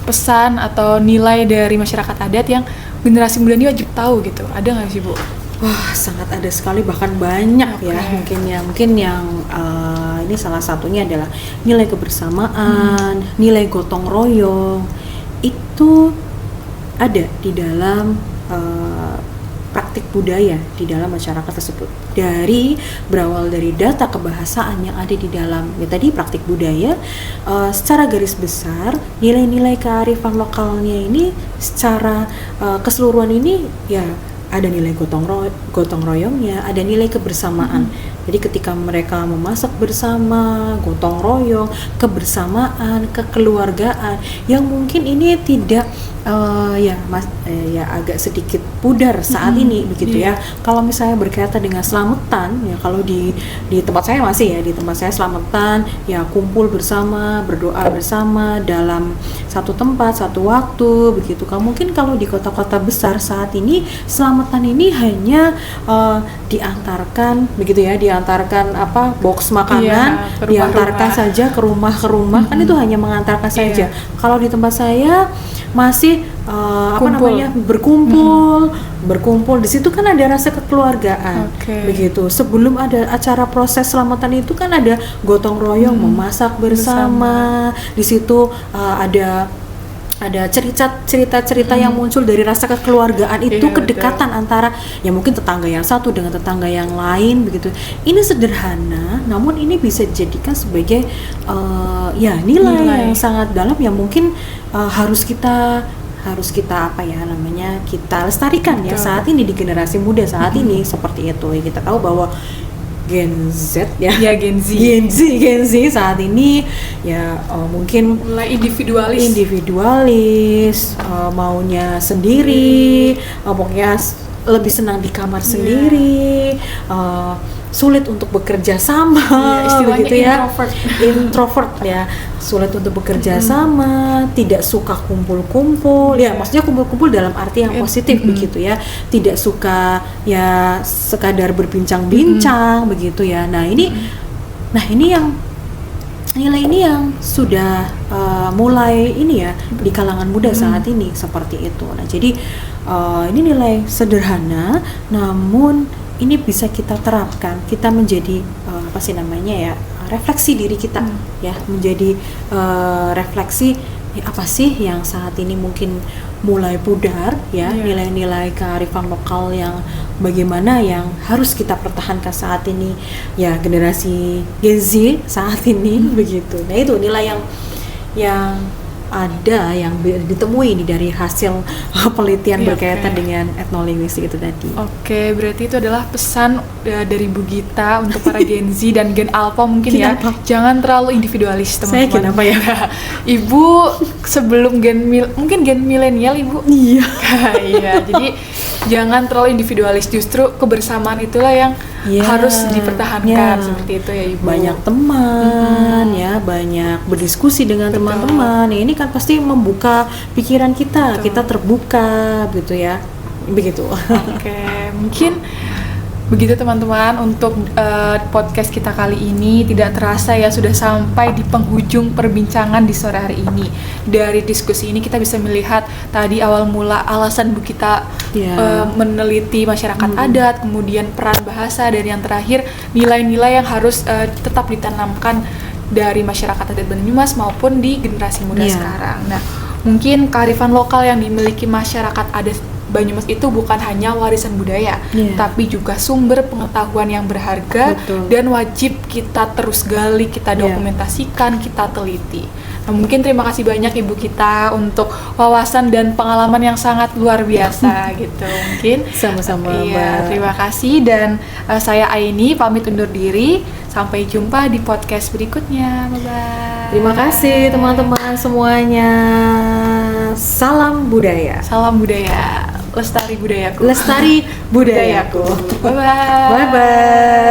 Pesan atau nilai dari masyarakat adat yang generasi muda ini wajib tahu gitu. Ada nggak sih Bu? Wah, sangat ada sekali, bahkan banyak ya. Mungkin yang ini salah satunya adalah nilai kebersamaan, nilai gotong royong. Itu ada di dalam praktik budaya di dalam masyarakat tersebut. Berawal dari data kebahasaan yang ada di dalam tadi praktik budaya, secara garis besar nilai-nilai kearifan lokalnya ini secara keseluruhan ini ya ada nilai gotong royongnya, ada nilai kebersamaan. Jadi ketika mereka memasak bersama, gotong royong, kebersamaan, kekeluargaan yang mungkin ini tidak agak sedikit pudar saat ini begitu ya. Kalau misalnya berkaitan dengan selamatan ya, kalau di tempat saya masih ya, di tempat saya selamatan ya, kumpul bersama, berdoa bersama dalam satu tempat, satu waktu begitu. Mungkin kalau di kota-kota besar saat ini selamatan ini hanya diantarkan begitu ya, diantarkan box makanan, diantarkan saja ke rumah kan, itu hanya mengantarkan saja. Kalau di tempat saya masih berkumpul di situ kan ada rasa kekeluargaan. Begitu. Sebelum ada acara proses selamatan itu kan ada gotong royong, memasak bersama. Di situ ada cerita-cerita yang muncul dari rasa kekeluargaan itu, kedekatan antara ya mungkin tetangga yang satu dengan tetangga yang lain begitu. Ini sederhana, namun ini bisa dijadikan sebagai nilai yang sangat dalam yang mungkin harus kita kita lestarikan ya saat ini di generasi muda saat ini seperti itu. Kita tahu bahwa Gen Z Gen Z saat ini ya mungkin mulai individualis, maunya sendiri, pokoknya lebih senang di kamar sendiri, sulit untuk bekerja sama, istilahnya begitu ya, introvert ya, sulit untuk bekerja sama, tidak suka kumpul-kumpul, ya maksudnya kumpul-kumpul dalam arti yang positif begitu ya, tidak suka ya sekadar berbincang-bincang begitu ya. Nah ini yang nilai ini yang sudah mulai ini ya di kalangan muda saat ini seperti itu. Nah jadi ini nilai sederhana, namun ini bisa kita terapkan, kita menjadi refleksi diri kita ya, menjadi refleksi apa sih yang saat ini mungkin mulai pudar ya, nilai-nilai kearifan lokal yang bagaimana yang harus kita pertahankan saat ini ya, generasi Gen Z saat ini begitu. Nah itu nilai yang ada yang ditemui dari hasil penelitian berkaitan dengan etnolinguistik itu tadi. Oke, berarti itu adalah pesan dari Bu Gita untuk para Gen Z dan Gen Alpha mungkin Kenapa? Jangan terlalu individualis teman-teman. Saya kenapa ya? Ibu sebelum mungkin Gen milenial Ibu. Iya. Iya, jadi jangan terlalu individualis, justru kebersamaan itulah yang harus dipertahankan seperti itu ya Ibu. Banyak teman ya, banyak berdiskusi dengan teman-teman. Ya, ini kan pasti membuka pikiran kita, kita terbuka gitu ya. Begitu. Oke, mungkin begitu teman-teman untuk podcast kita kali ini. Tidak terasa ya sudah sampai di penghujung perbincangan di sore hari ini. Dari diskusi ini kita bisa melihat tadi awal mula alasan Bu kita meneliti masyarakat adat, kemudian peran bahasa, dan yang terakhir nilai-nilai yang harus tetap ditanamkan dari masyarakat adat Banyumas maupun di generasi muda sekarang. Nah, mungkin kearifan lokal yang dimiliki masyarakat adat Banyumas itu bukan hanya warisan budaya, tapi juga sumber pengetahuan yang berharga dan wajib kita terus gali, kita dokumentasikan, kita teliti. Nah, mungkin terima kasih banyak Ibu kita untuk wawasan dan pengalaman yang sangat luar biasa gitu. Mungkin sama-sama. Iya, terima kasih, dan saya Aini pamit undur diri. Sampai jumpa di podcast berikutnya. Bye-bye. Terima kasih teman-teman semuanya. Salam budaya. Salam budaya. Lestari budayaku. Lestari budayaku. Bye-bye. Bye-bye.